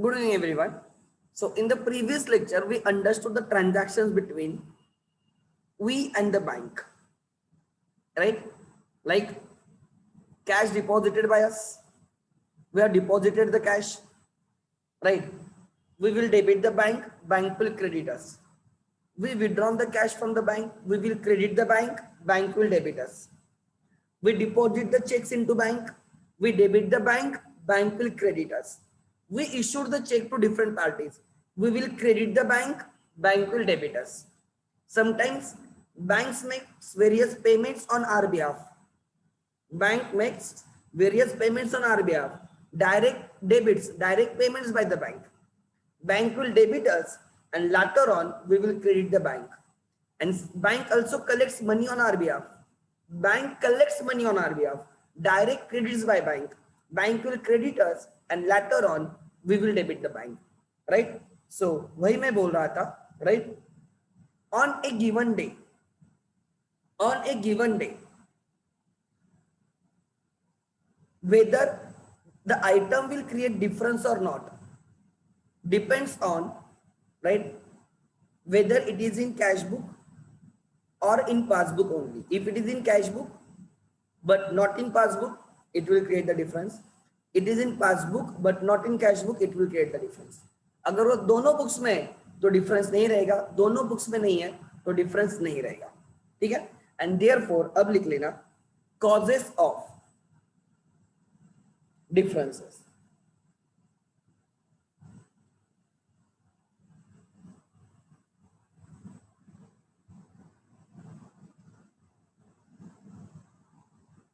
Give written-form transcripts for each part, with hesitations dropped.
Good evening, everyone. So, in the previous lecture, we understood the transactions between we and the bank, right? Like cash deposited by us, we have deposited the cash, right? We will debit the bank, bank will credit us. We withdraw the cash from the bank, we will credit the bank, bank will debit us. We deposit the checks into bank, we debit the bank, bank will credit us. We issued the check to different parties, we will credit the bank, bank will debit us. Sometimes banks make various payments on our behalf. Bank makes various payments on our behalf. Direct debits, direct payments by the bank. Bank will debit us and later on we will credit the bank. And bank also collects money on our behalf. Bank collects money on our behalf. Direct credits by bank. Bank will credit us and later on we will debit the bank. Right? So वही मैं बोल रहा था, right? On a given day, on a given day, whether the item will create difference or not depends on, right, whether it is in cash book or in passbook only. If it is in cash book but not in passbook, it will create the difference. It is in passbook but not in cash book, it will create the difference. अगर वो दोनों books में है तो difference नहीं रहेगा, दोनों books में नहीं है तो डिफरेंस नहीं रहेगा. ठीक है. एंड देयरफॉर अब लिख लेना causes of differences.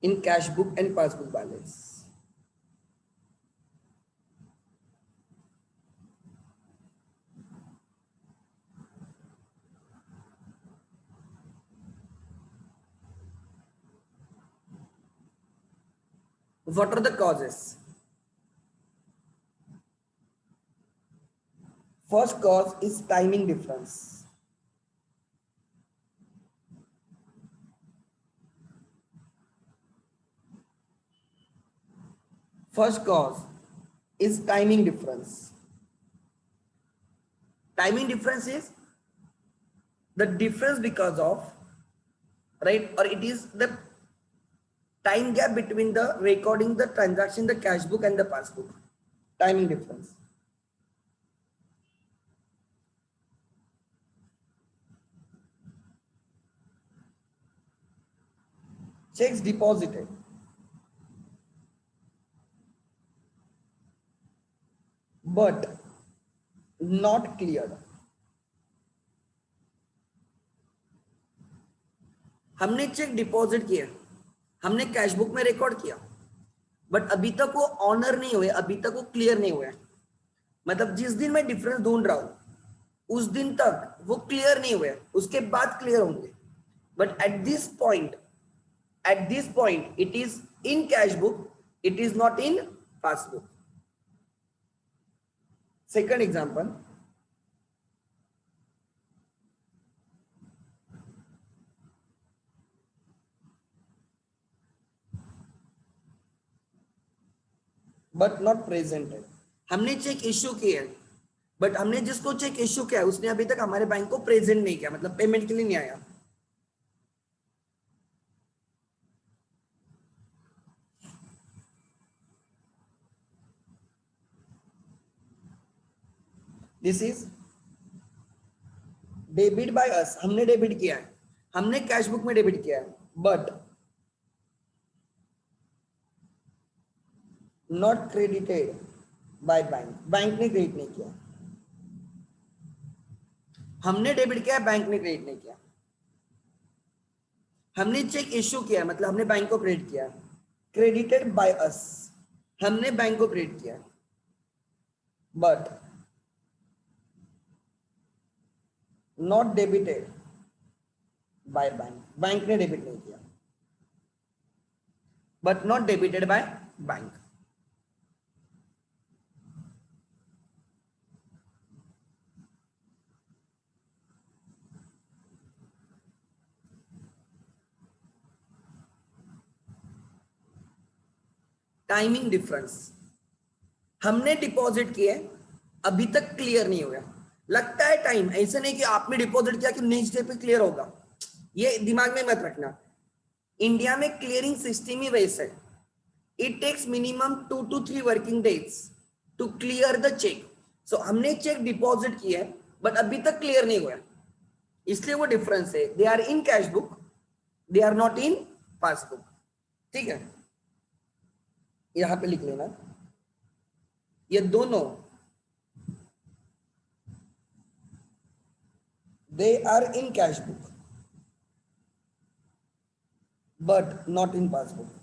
In cash book and passbook balance. What are the causes? First cause is timing difference. First cause is timing difference. Timing difference is the difference because of, right, or it is the time gap between the recording the transaction, the cash book and the passbook. Timing difference. Checks deposited but not cleared. हमने cheque deposit किया, हमने cash book में record किया, but अभी तक वो honour नहीं हुए, अभी तक वो क्लियर नहीं हुए. मतलब जिस दिन मैं डिफरेंस ढूंढ रहा हूं उस दिन तक वो क्लियर नहीं हुए, उसके बाद क्लियर होंगे. But at this point it is in cash book, it is not in passbook. Second example, but not presented. हमने चेक इश्यू किया है बट हमने जिसको चेक इश्यू किया है उसने अभी तक हमारे बैंक को प्रेजेंट नहीं किया, मतलब पेमेंट के लिए नहीं आया. This is debit bye us. हमने डेबिट किया है, हमने कैश बुक में डेबिट किया है but not credited bye bank. Bank ने क्रेडिट नहीं किया. हमने डेबिट किया, बैंक ने क्रेडिट नहीं किया. हमने चेक इश्यू किया, मतलब हमने बैंक को क्रेडिट किया. क्रेडिटेड बाय अस, हमने बैंक को क्रेडिट किया but not debited bye bank. Bank ने डेबिट नहीं किया. But not debited by bank. Timing difference. हमने डिपॉजिट किए अभी तक क्लियर नहीं हुआ, लगता है टाइम, ऐसा नहीं कि आपने डिपॉजिट किया कि नेक्स्ट डे पे क्लियर होगा, ये दिमाग में मत रखना। इंडिया में क्लियरिंग सिस्टम ही वैसे है, it takes minimum 2 to 3 working days to clear the cheque. So हमने चेक डिपॉजिट किया है बट अभी तक क्लियर नहीं हुआ, इसलिए वो डिफरेंस है, they are in cash book, they are not in passbook. ठीक है, यहां पे लिख लेना, ये दोनों they are in cash book but not in passbook.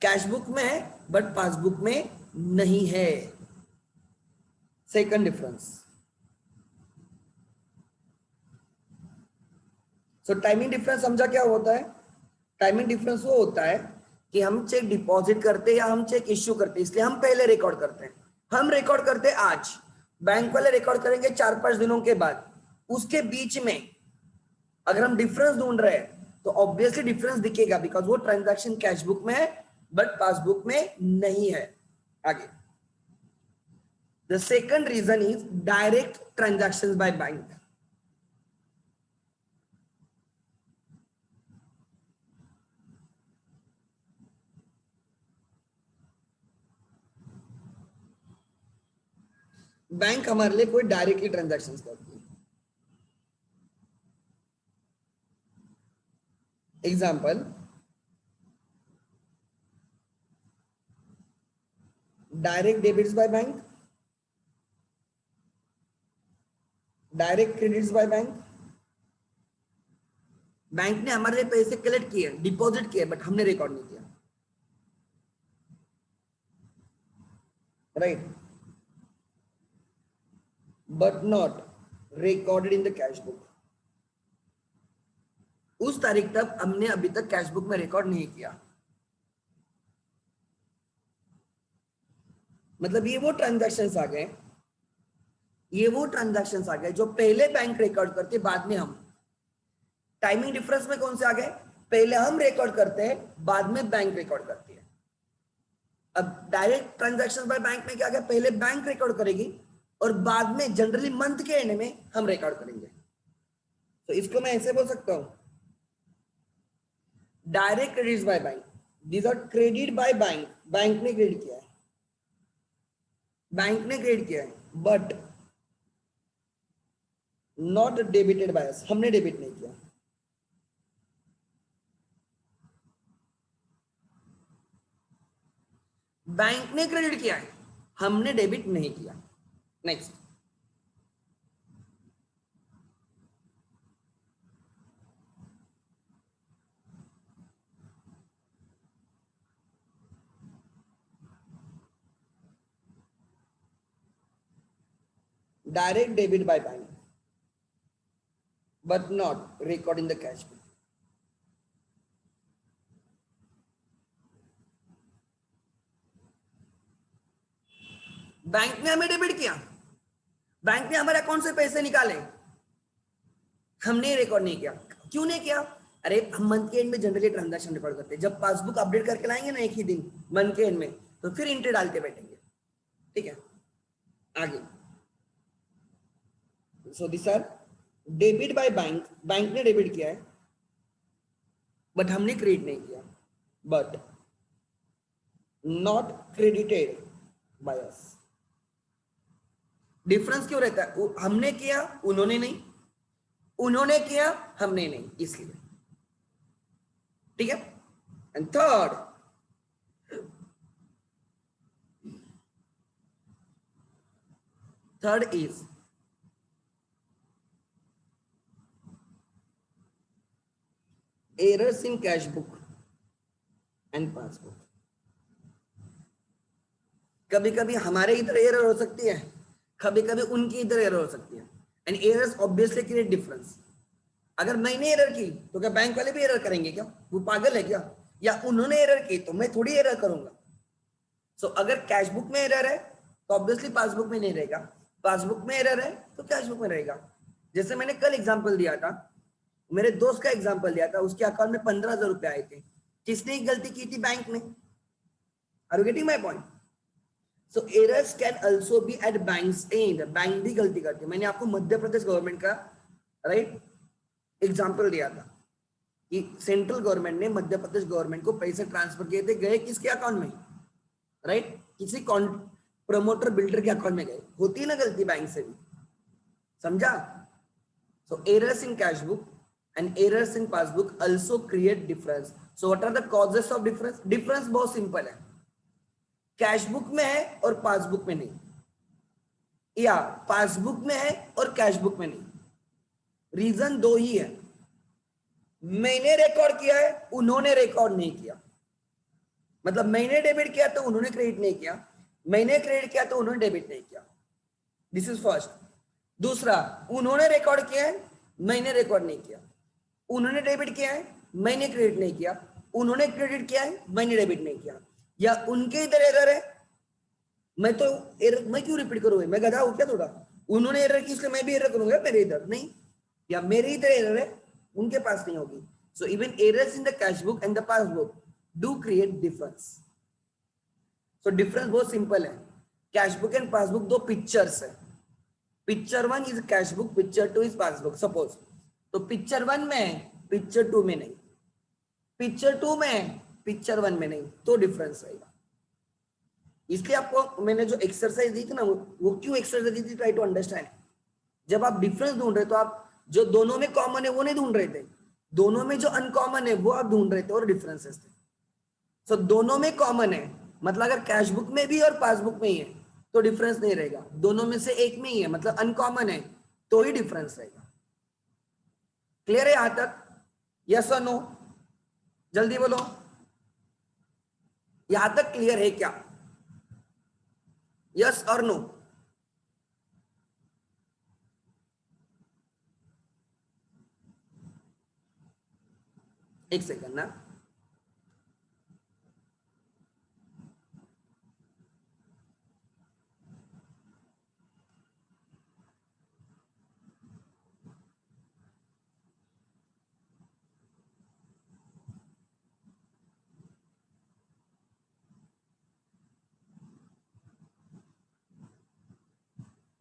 Cash book में है बट पासबुक में नहीं है, second difference. So timing difference समझा क्या होता है? टाइमिंग डिफरेंस वो होता है कि हम चेक डिपॉजिट करते हैं या हम चेक इश्यू करते हैं, इसलिए हम पहले रिकॉर्ड करते हैं। हम रिकॉर्ड करते हैं आज, बैंक वाले रिकॉर्ड करेंगे 4-5 दिनों के बाद। उसके बीच में अगर हम डिफरेंस ढूंढ रहे हैं तो ऑब्वियसली डिफरेंस दिखेगा, बिकॉज वो ट्रांजैक्शन कैश बुक में है बट पासबुक में नहीं है। आगे, the second reason is direct transactions by bank. Bank हमारे लिए कोई डायरेक्टली ट्रांजैक्शंस करती है। Example, direct debits by bank, direct credits by bank. Bank ने हमारे लिए पैसे कलेक्ट किए, डिपॉजिट किए, बट हमने रिकॉर्ड नहीं किया, right, but not recorded in the cash book. उस तारीख तक हमने अभी तक कैश बुक में रिकॉर्ड नहीं किया। मतलब ये वो ट्रांजैक्शंस आ गए, ये वो ट्रांजैक्शंस आ गए जो पहले बैंक रिकॉर्ड करते, बाद में हम। टाइमिंग डिफरेंस में कौन से आ गए? पहले हम रिकॉर्ड करते हैं, बाद में बैंक रिकॉर्ड करती है। अब डायरेक्ट ट्रांजैक्शन बाय बैंक में क्या गया? पहले बैंक रिकॉर्ड करेगी और बाद में जनरली मंथ के एंड में हम रिकॉर्ड करेंगे। तो इसको मैं ऐसे बोल सकता हूं, direct credit by bank, these are credit by bank, bank ने क्रेडिट किया है, बैंक ने क्रेडिट किया है, but not debited by us, हमने डेबिट नहीं किया। बैंक ने क्रेडिट किया है, हमने डेबिट नहीं किया। Next, direct debit by bank but not record in the cash book. Bank ने हमें डेबिट किया, बैंक ने हमारे अकाउंट से पैसे निकाले, हमने रिकॉर्ड नहीं किया। क्यों नहीं किया? अरे हम मंथ के एंड में जनरली ट्रांजैक्शन रिकॉर्ड करते हैं, जब पासबुक अपडेट करके लाएंगे ना एक ही दिन मंथ के एंड में, तो फिर एंट्री डालते बैठेंगे। ठीक है, आगे, so this are debit by bank, bank ने डेबिट किया है बट हमने क्रेडिट नहीं किया, but not credited by us. Difference क्यों रहता है? हमने किया, उन्होंने नहीं, उन्होंने किया, हमने नहीं, इसलिए। ठीक है, and third is errors in cash book and passbook. कभी कभी हमारे इधर एरर हो सकती है, कभी कभी उनकी इधर एरर हो सकती है, and errors obviously create difference. अगर मैंने एरर की तो क्या बैंक वाले भी एरर करेंगे क्या? वो पागल है क्या? या उन्होंने एरर की तो मैं थोड़ी एरर करूंगा। सो अगर कैश बुक में एरर है तो ऑब्वियसली पासबुक में नहीं रहेगा, पासबुक में एरर है तो कैश बुक में रहेगा। जैसे मैंने कल एग्जांपल दिया था, मेरे दोस्त का एग्जांपल दिया था, उसके अकाउंट में 15,000 रुपए आए थे, किसने गलती की थी? बैंक ने। Are you getting my point? So errors can also be at banks and, bank भी गलती करती है। मैंने आपको मध्य प्रदेश गवर्नमेंट का राइट एग्जांपल दिया था कि सेंट्रल गवर्नमेंट ने मध्य प्रदेश गवर्नमेंट को पैसे ट्रांसफर किए थे, गए किसके अकाउंट में? राइट, किसी प्रमोटर बिल्डर के अकाउंट में गए। होती है ना गलती बैंक से भी, समझा? So errors in cash book and errors in passbook also create difference. So what are the causes of difference? Difference बहुत सिंपल है, कैश बुक में है और पासबुक में नहीं, या पासबुक में है और कैश बुक में नहीं। रीजन दो ही है, मैंने रिकॉर्ड किया है, उन्होंने रिकॉर्ड नहीं किया। मतलब मैंने डेबिट किया तो उन्होंने क्रेडिट नहीं किया, मैंने क्रेडिट किया तो उन्होंने डेबिट नहीं किया। This is first. दूसरा, उन्होंने रिकॉर्ड किया है, मैंने रिकॉर्ड नहीं किया। उन्होंने डेबिट किया है, मैंने क्रेडिट नहीं किया। उन्होंने क्रेडिट किया है, मैंने डेबिट नहीं किया। या उनके इधर एरर है, मैं तो एरर मैं क्यों रिपीट करूंगा? मैं गधा हूं क्या थोड़ा? उन्होंने एरर की इसलिए मैं भी एरर करूंगा मेरे इधर नहीं, या मेरे इधर एरर है उनके पास नहीं होगी। So even errors in the cash book and the passbook do create difference. So difference बहुत सिंपल है, कैश बुक एंड पासबुक दो पिक्चर्स है। Picture one is cash book, picture two is passbook suppose. तो picture one में picture to में नहीं, picture to में picture one में नहीं, तो डिफरेंस रहेगा। इसलिए आपको मैंने जो एक्सरसाइज दी थी ना, वो क्यों एक्सरसाइज दी थी? Try to understand. जब आप डिफरेंस ढूंढ रहे तो आप जो दोनों में कॉमन है वो नहीं ढूंढ रहे थे, दोनों में जो अनकॉमन है वो आप ढूंढ रहे थे और डिफरेंसेस थे। सो दोनों में कॉमन है, मतलब अगर कैश बुक में भी और पासबुक में ही है तो डिफरेंस नहीं रहेगा। दोनों में से एक में ही है, मतलब अनकॉमन है, तो ही डिफरेंस रहेगा। क्लियर है यहां तक? यस और नो? जल्दी बोलो, यहां तक क्लियर है क्या? यस और नो? एक सेकंड ना,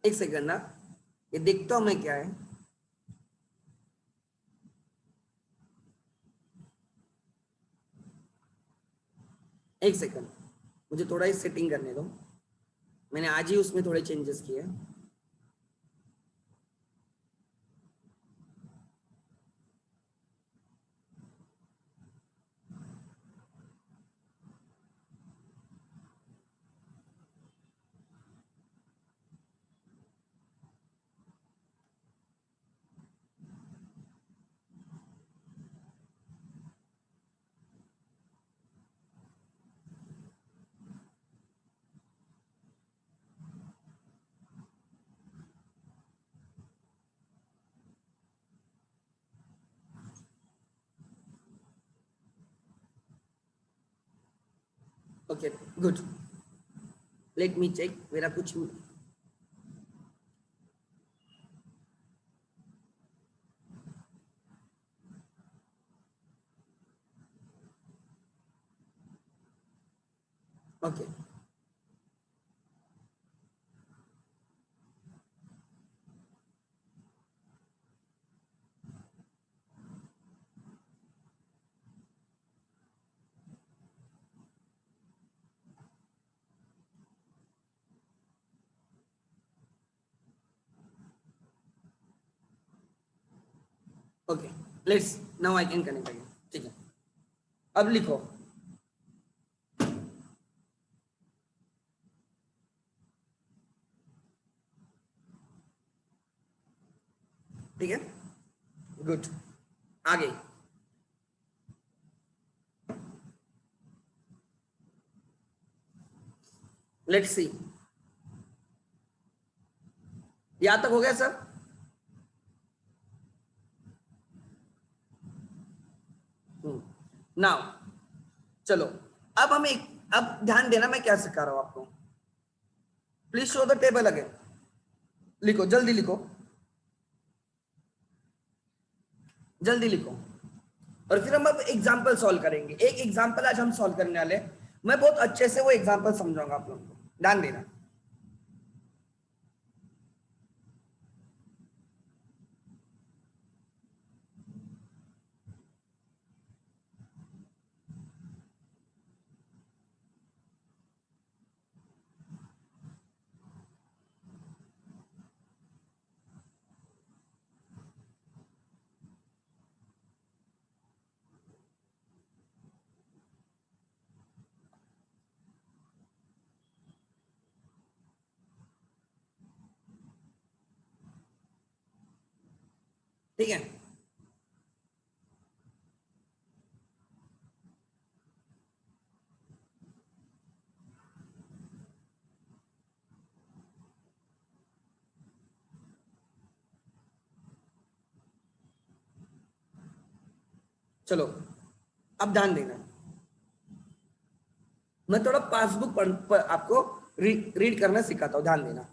एक सेकंड ना, ये देखता हूं मैं क्या है। एक सेकंड, मुझे थोड़ा ही सेटिंग करने दो। मैंने आज ही उसमें थोड़े चेंजेस किए। Okay good, let me check. मेरा कुछ okay okay, let's now I can connect again. ठीक है, अब लिखो। ठीक है, गुड, आगे। लेट्स सी, यहां तक हो गया सर? नाउ चलो, अब हम एक, अब ध्यान देना मैं क्या सिखा रहा हूं आपको। Please show the table again. लिखो, जल्दी लिखो, जल्दी लिखो। और फिर हम अब एग्जाम्पल सॉल्व करेंगे। एक एग्जाम्पल आज हम सॉल्व करने वाले हैं, मैं बहुत अच्छे से वो एग्जाम्पल समझाऊंगा आप लोगों को, ध्यान देना। ठीक है, चलो अब ध्यान देना। मैं थोड़ा पासबुक आपको रीड करना सिखाता हूं, ध्यान देना।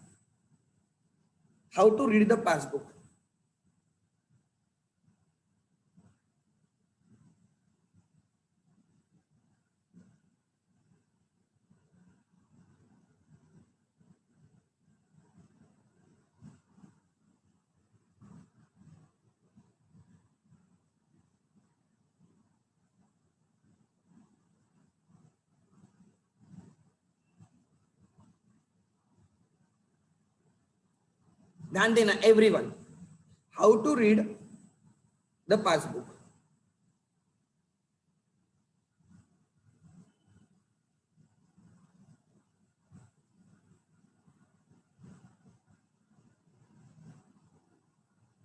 How to read the passbook. ध्यान देना everyone, how to read the passbook.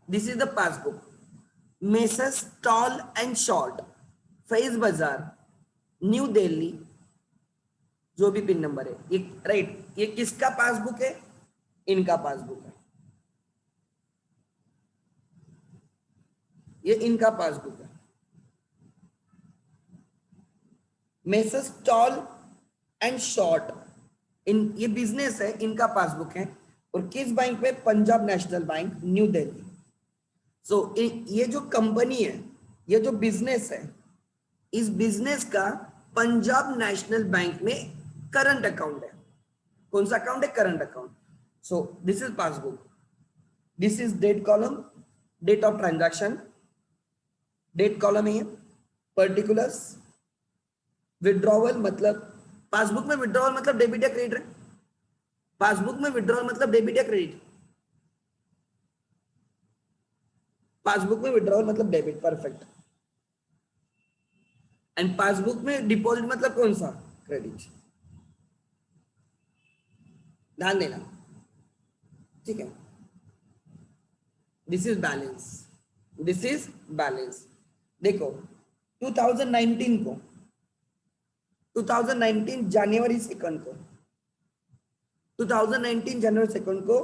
This is the passbook, messrs tall and short, Faiz Bazar, New Delhi, जो भी पिन नंबर है ये, राइट। ये किसका पासबुक है? इनका पासबुक है, ये इनका पासबुक है। मेसर्स टॉल एंड शॉर्ट, इन ये बिजनेस है, इनका पासबुक है। और किस बैंक में? Punjab national bank, New Delhi. So ये जो कंपनी है, ये जो बिजनेस है, इस बिजनेस का पंजाब नेशनल बैंक में करंट अकाउंट है। कौन सा अकाउंट है? Current account. So this is passbook, this is date column, date of transaction, date column है, पर्टिकुलर्स, विड्रॉवल मतलब पासबुक में विड्रॉवल मतलब डेबिट या क्रेडिट है। पासबुक में विड्रॉवल मतलब डेबिट या क्रेडिट, पासबुक में विड्रॉवल मतलब डेबिट, परफेक्ट। एंड पासबुक में डिपॉजिट मतलब कौन सा? क्रेडिट, ध्यान देना, ठीक है। This is balance, this is balance. देखो 2019 को, 2019 जनवरी सेकंड को, 2019 जनवरी सेकंड को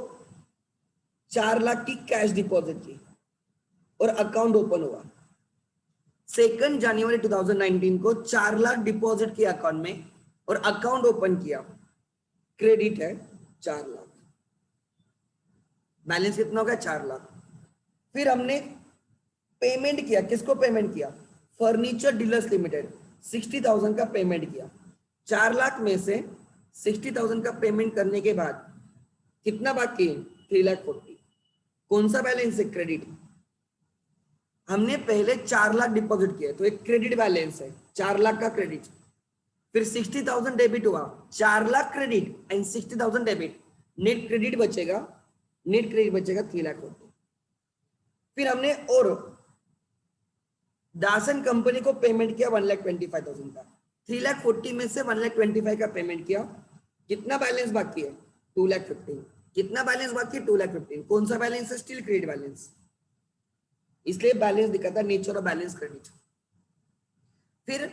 4 लाख की कैश डिपॉजिट की और अकाउंट ओपन हुआ। 2 जनवरी 2019 को 4 लाख डिपॉजिट किया अकाउंट में और अकाउंट ओपन किया, क्रेडिट है 4 लाख, बैलेंस कितना होगा? 4 लाख। फिर हमने पेमेंट किया, किसको पेमेंट किया? फर्नीचर डीलर्स लिमिटेड, 60,000 का पेमेंट किया। 4 लाख में से 60,000 का पेमेंट करने के बाद कितना बाकी है? 3,40,000। कौन सा बैलेंस है? क्रेडिट। हमने पहले 4 लाख डिपॉजिट किया तो एक क्रेडिट बैलेंस है, 4 लाख का क्रेडिट। फिर 60,000 डेबिट हुआ, 4 lakh credit and 60,000 debit, net credit बचेगा, नेट क्रेडिट बचेगा 3,40,000। फिर हमने और दासन कंपनी को पेमेंट किया 1,25,000 का, 3,40,000 में से 1,25,000 का पेमेंट किया। कितना बैलेंस बाकी है? 2,15,000। कितना बैलेंस बाकी है? 2,15,000। कौन सा बैलेंस है? स्टिल क्रेडिट बैलेंस, इसलिए बैलेंस दिखाता है नेचर ऑफ बैलेंस क्रेडिट। फिर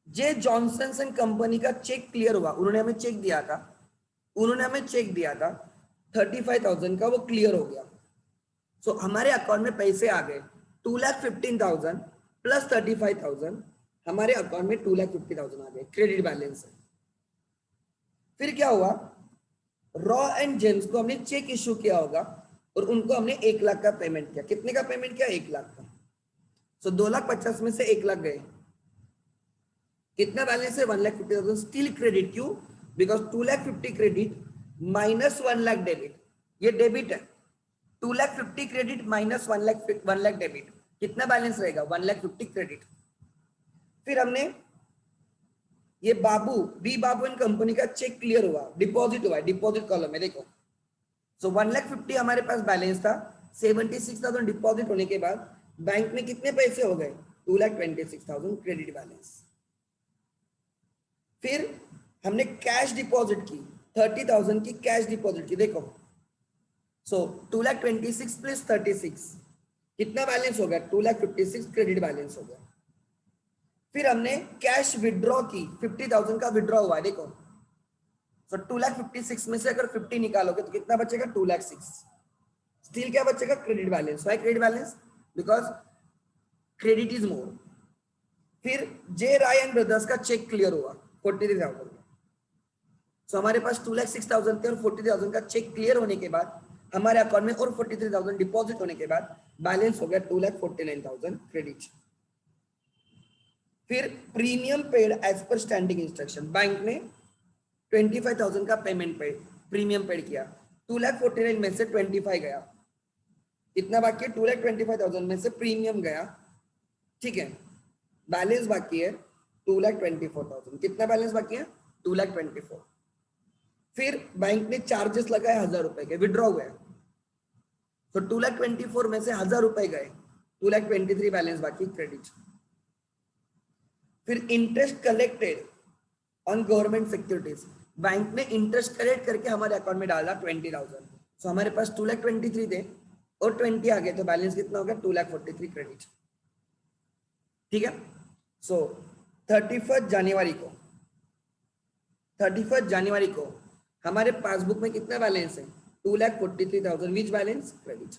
जे जॉनसन एंड कंपनी का चेक क्लियर हुआ, उन्होंने हमें चेक दिया था, उन्होंने हमें चेक दिया था 35,000 का, वो क्लियर हो गया। सो हमारे अकाउंट में पैसे आ गए 2,15,000 प्लस 35,000, हमारे अकाउंट में 2,50,000 आ गए, क्रेडिट बैलेंस है। फिर क्या हुआ? रॉ एंड जेम्स को हमने चेक इश्यू किया होगा और उनको हमने 1 लाख का पेमेंट किया। कितने का पेमेंट किया? 1 लाख का। सो 2,50,000 में से 1,00,000 गए, कितना बैलेंस है 1,50,000 स्टिल क्रेडिट। क्यों? बिकॉज 2,50,000 क्रेडिट माइनस 1,00,000 डेबिट, ये डेबिट है। 2,50,000 क्रेडिट माइनस 1,00,000 डेबिट, कितना बैलेंस रहेगा 1,50,000 क्रेडिट। फिर हमने ये बी बाबू एंड कंपनी का चेक क्लियर हुआ, डिपॉजिट हुआ, डिपॉजिट कॉलम में देखो। सो 1,50,000 हमारे पास बैलेंस था, 76,000 डिपॉजिट होने के बाद बैंक में कितने पैसे हो गए 2,26,000 क्रेडिट बैलेंस। फिर हमने कैश डिपॉजिट की 30,000 की कैश डिपॉजिट की, देखो। सो 2,26,000 प्लस 36 कितना बैलेंस हो गया 2,56,000 क्रेडिट बैलेंस हो गया। फिर हमने कैश विड्रॉ की 50,000 का विड्रॉ हुआ है, देखो। सो 2,56,000 में से अगर 50 निकालोगे तो कितना बचेगा 2,06,000। स्टिल क्या बचेगा credit balance. Why credit balance? Because credit is more. फिर जे राय एंड ब्रदर्स का चेक क्लियर हुआ 43,000। सो हमारे पास 2,06,000 थे और 43,000 का चेक क्लियर होने के बाद हमारे अकाउंट में और 43,000 डिपॉजिट होने के बाद बैलेंस हो गया 2,49,000 क्रेडिट। फिर premium paid as per standing instruction, bank ने 25,000 का पेमेंट पेड, प्रीमियम पेड किया। 2,49,000 में से 25 गया, कितना बाकी है 2,25,000 में से प्रीमियम गया, ठीक है। बैलेंस बाकी है 2,24,000, कितना बैलेंस बाकी है 2,24,000। फिर बैंक ने चार्जेस लगाए 1,000 रुपए के, विड्रॉ हुए। तो 2,24,000 में से 1,000 रुपए गए, 2,23,000 बैलेंस बाकी क्रेडिट। फिर interest collected on government securities, bank ने इंटरेस्ट कलेक्ट करके हमारे अकाउंट में डाला 20,000। सो हमारे पास 2,23,000 थे और 20 आ गए, तो बैलेंस कितना हो गया 2,43,000 क्रेडिट, ठीक है। सो 31 जनवरी को हमारे पासबुक में कितना बैलेंस है 2,43,000, विच बैलेंस क्रेडिट।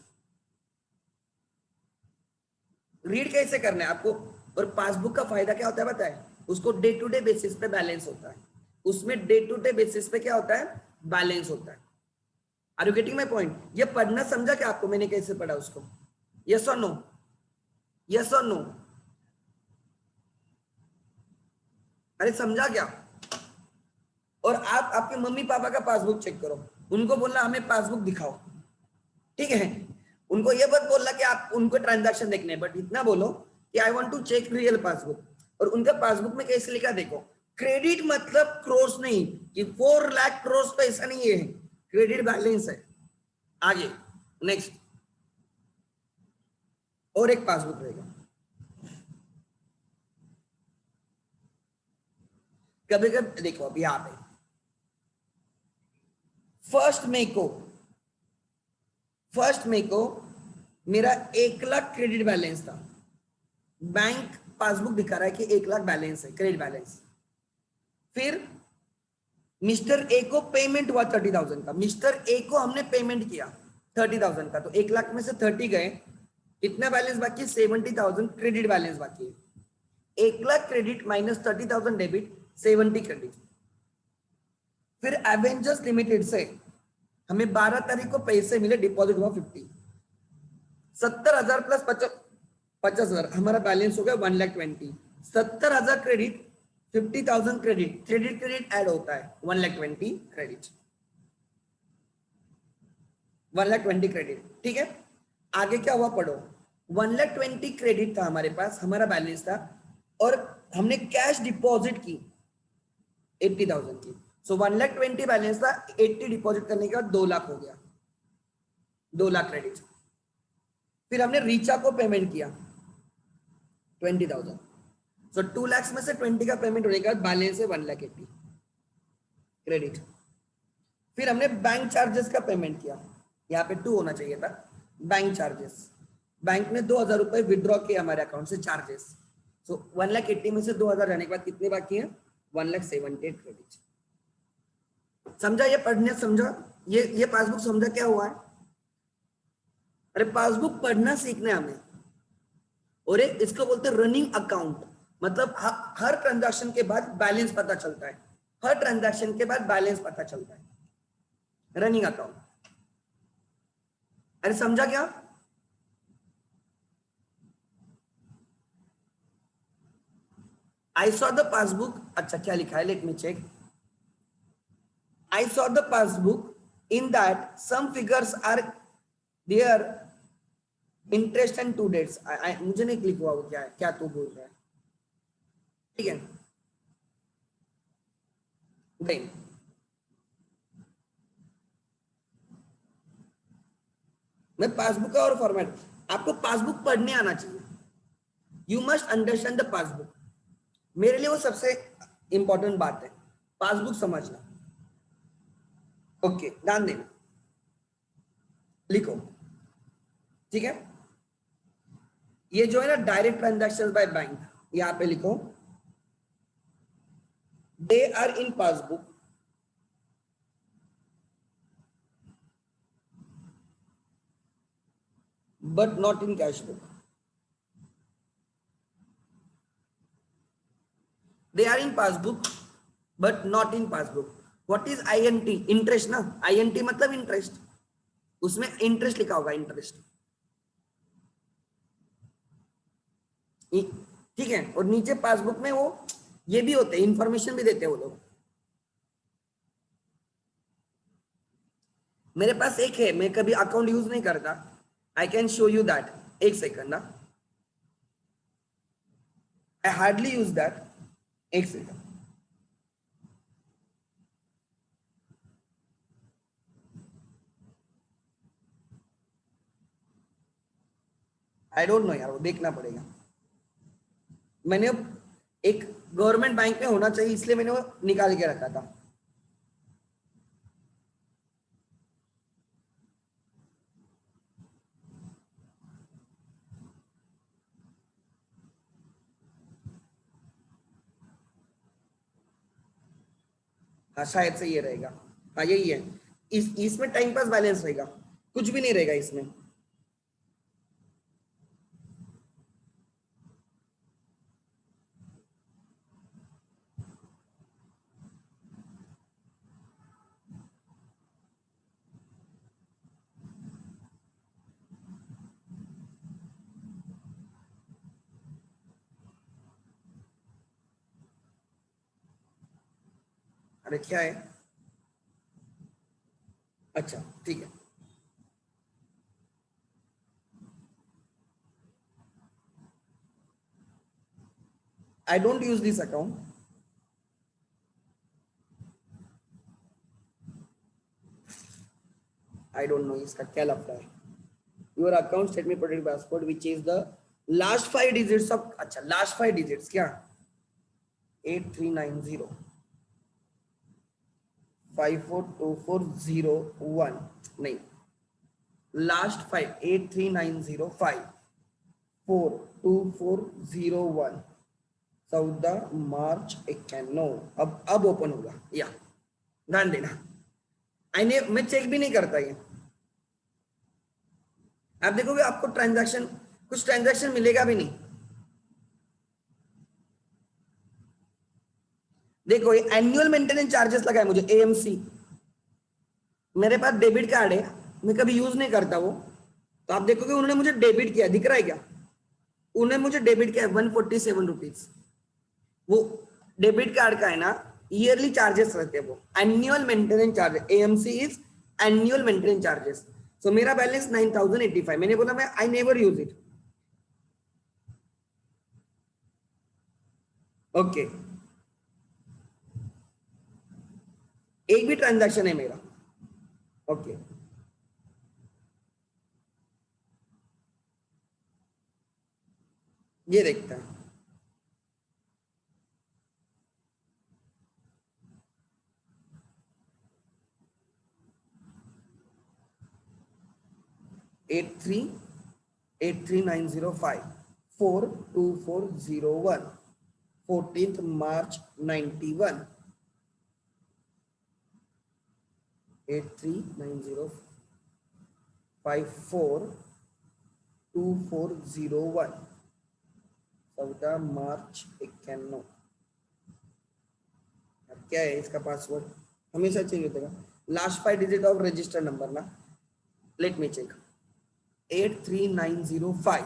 रीड कैसे करना है आपको, और पासबुक का फायदा क्या होता है पता है, उसको डे टू डे बेसिस पे बैलेंस होता है, उसमें डे टू डे बेसिस पे क्या होता है बैलेंस होता है। Are you getting my point? ये पढ़ना समझा क्या आपको, मैंने कैसे पढ़ा उसको? यस और नो, यस और नो? अरे समझा क्या? और आप आपके मम्मी पापा का पासबुक चेक करो, उनको बोलना हमें पासबुक दिखाओ, ठीक है। उनको ये मत बोलना कि आप उनको ट्रांजैक्शन देखने, बट इतना बोलो कि I want to check real passbook. और उनका पासबुक में कैसे लिखा देखो, क्रेडिट मतलब क्रोर्स नहीं कि 4 लाख क्रोर्स, तो ऐसा नहीं है, क्रेडिट बैलेंस है। आगे नेक्स्ट और एक पासबुक रहेगा। कभी कभी देखो अभी यहाँ पे 1 मई को मेरा 1,00,000 क्रेडिट बैलेंस था, बैंक पासबुक दिखा रहा है कि 1,00,000 बैलेंस है क्रेडिट बैलेंस। फिर मिस्टर ए को पेमेंट हुआ 30,000 का, मिस्टर ए को हमने पेमेंट किया 30,000 का, तो 1,00,000 में से 30 गए, कितना बैलेंस बाकी 70,000 क्रेडिट बैलेंस बाकी है। 1,00,000 क्रेडिट माइनस 30,000 डेबिट, 70 क्रेडिट। फिर एवेंजर्स लिमिटेड से हमें 12 तारीख को पैसे मिले, डिपॉजिट हुआ 50, 70,000 प्लस 50,000, हमारा बैलेंस हो गया 1,20,000। 70,000 क्रेडिट, 50,000 क्रेडिट, क्रेडिट ऐड होता है 1,20,000 क्रेडिट, 1,20,000 क्रेडिट, ठीक है। आगे क्या हुआ पढ़ो, 1,20,000 क्रेडिट था हमारे पास, हमारा बैलेंस था, और हमने कैश डिपॉजिट की 80,000 की। सो 1,20,000 बैलेंस था, 80 डिपॉजिट करने के बाद 2 लाख हो गया, 2 लाख क्रेडिट। फिर हमने रीचा को पेमेंट किया 20,000। सो 2 लाख में से 20 का पेमेंट होने के बाद बैलेंस है 1,80,000 क्रेडिट। फिर हमने बैंक चार्जेस का पेमेंट किया, यहाँ पे 2 होना चाहिए था, बैंक चार्जेस, बैंक ने 2,000 रुपए विड्रॉ किए हमारे अकाउंट से चार्जेस। सो 1,80,000 में से 2,000 जाने के बाद कितने बाकी हैं 1,78,000 क्रेडिट। समझा ये पढ़ने, समझा ये पासबुक समझा क्या हुआ है? अरे पासबुक पढ़ना सीखना है हमें, और एक इसको बोलते हैं रनिंग अकाउंट, मतलब हर ट्रांजैक्शन के बाद बैलेंस पता चलता है, हर ट्रांजैक्शन के बाद बैलेंस पता चलता है, रनिंग अकाउंट। अरे समझा क्या? आई सॉ द पासबुक, अच्छा क्या लिखा है, let me check. I saw the passbook in that some figures are there, interest and two dates. मुझे नहीं क्लिक हुआ वो क्या है, क्या तू बोल रहा है. ठीक है, देन मैं पासबुक का और फॉर्मेट, आपको पासबुक पढ़ने आना चाहिए. You must understand the passbook. मेरे लिए वो सबसे इंपॉर्टेंट बात है, पासबुक समझना. ओके, ध्यान देना, लिखो. ठीक है, ये जो है ना डायरेक्ट ट्रांजैक्शन बाय बैंक, यहां पे लिखो they are in passbook but not in cash book. They are in passbook but not in passbook. What is INT? Interest ना, INT मतलब इंटरेस्ट, उसमें इंटरेस्ट लिखा होगा, इंटरेस्ट. ठीक है, और नीचे पासबुक में वो ये भी होते हैं, इंफॉर्मेशन भी देते हैं वो लोग. मेरे पास एक है, मैं कभी अकाउंट यूज नहीं करता. I can show you that. एक सेकंड ना, आई हार्डली यूज दैट. एक सेकंड, आई डोंट नो यार, वो देखना पड़ेगा. मैंने एक गवर्नमेंट बैंक में होना चाहिए इसलिए मैंने वो निकाल के रखा था. हाँ शायद से ये रहेगा. हाँ यही है. इसमें टाइम पास बैलेंस रहेगा, कुछ भी नहीं रहेगा इसमें. अरे क्या है, अच्छा ठीक है. I don't use this account. I don't no इसका क्या लगता है. Your account statement protect password which is the last 5 digits of, अच्छा लास्ट 5 डिजिट्स क्या, 8390 542401, नहीं, लास्ट 5 83905 42401, 14 मार्च 91. अब ओपन होगा या, ध्यान देना. मैं चेक भी नहीं करता ये. आप देखोगे आपको ट्रांजैक्शन, कुछ ट्रांजैक्शन मिलेगा भी नहीं. देखो ये एनुअल मेंटेनेंस चार्जेस लगा है मुझे, एएमसी. मेरे पास डेबिट कार्ड है, मैं कभी यूज नहीं करता वो. तो आप देखोगे उन्होंने मुझे डेबिट किया, दिख रहा है क्या, उन्होंने मुझे डेबिट किया 147 रुपीज. वो डेबिट कार्ड का है ना, ईयरली चार्जेस रहते हैं वो, annual maintenance charges. AMC is annual maintenance charges. So मेरा बैलेंस 9085. मैंने बोला मैं I never use it. Okay, एक भी ट्रांजैक्शन है मेरा. ओके, ये देखता है. एट थ्री 83905 42401, 14 मार्च 91. 83905 42401, 14 मार्च 91. क्या है इसका पासवर्ड, हमेशा चाहिए होता है. Last 5 digit of register number ना, लेट मी चेक. 83905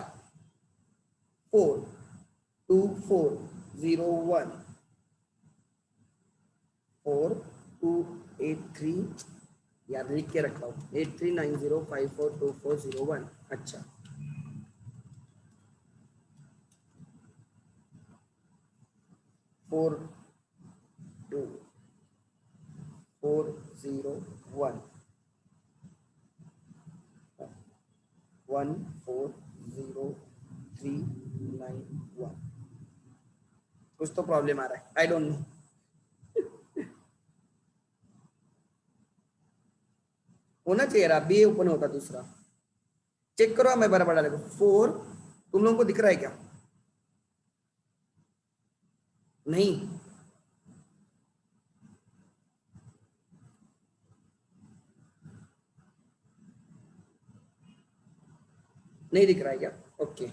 42401, 42014 4283, याद लिख के रखा हूँ, 8390542401। अच्छा, 42401 140391। कुछ तो प्रॉब्लम आ रहा है, आई डोंट नो। होना चाहिए रहा, बी ओपन होता दूसरा। चेक करो, मैं बड़ा बड़ा देखो 4, तुम लोगों को दिख रहा है क्या? नहीं, नहीं दिख रहा है क्या? ओके,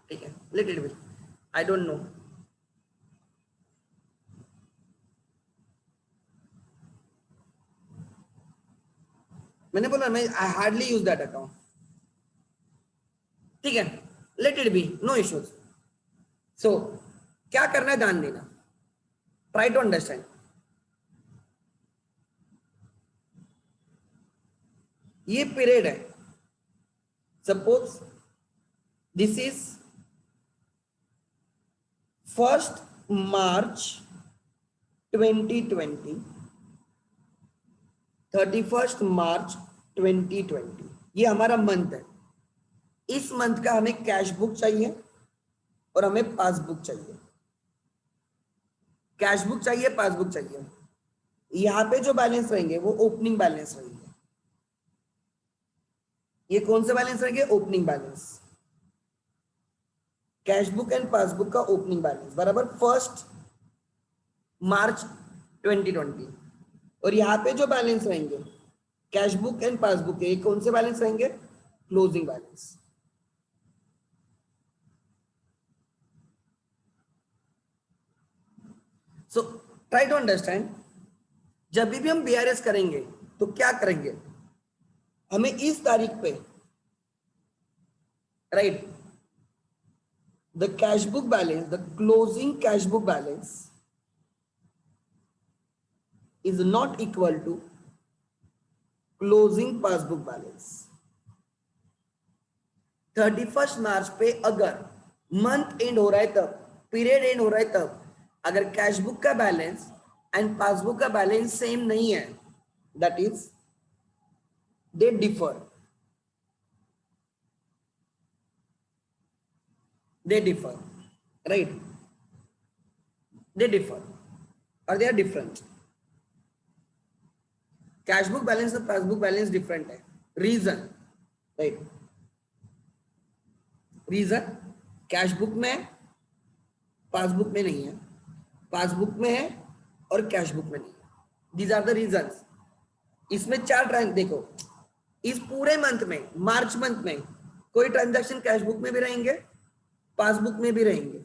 ठीक है, let it be, I don't know. मैंने बोला मैं I hardly use that account. ठीक है, let it be, no issues. So क्या करना है, ध्यान देना, ट्राई टू अंडरस्टैंड। ये पीरियड है, suppose this is 1 March 2020, 31 March 2020, ये हमारा मंथ है। इस मंथ का हमें कैश बुक चाहिए और हमें पासबुक चाहिए। कैश बुक चाहिए, पासबुक चाहिए। यहाँ पे जो बैलेंस रहेंगे वो ओपनिंग बैलेंस रहेंगे। ये कौन से बैलेंस रहेंगे? Opening balance. Cash book and passbook का ओपनिंग बैलेंस बराबर 1 मार्च 2020। और यहाँ पे जो बैलेंस रहेंगे कैश बुक एंड पासबुक के, कौन से बैलेंस रहेंगे? Closing balance. So try to understand, जब भी हम बीआरएस करेंगे तो क्या करेंगे? हमें इस तारीख पे, right, the cash book balance, the closing cash book balance is not equal to closing passbook balance. 31 March पे अगर मंथ एंड हो रहा है तब, पीरियड एंड हो रहा है तब, अगर कैश बुक का बैलेंस एंड पासबुक का बैलेंस सेम नहीं है, that is they differ, they differ, right? They differ or they are different. Cash book balance और पासबुक बैलेंस डिफरेंट है। Reason, right, reason cash book में, passbook में नहीं है, पासबुक में है और कैश बुक में नहीं है। These are the reasons. इसमें 4 ट्रांस देखो, इस पूरे मंथ में, मार्च मंथ में कोई ट्रांजैक्शन कैश बुक में भी रहेंगे, पासबुक में भी रहेंगे।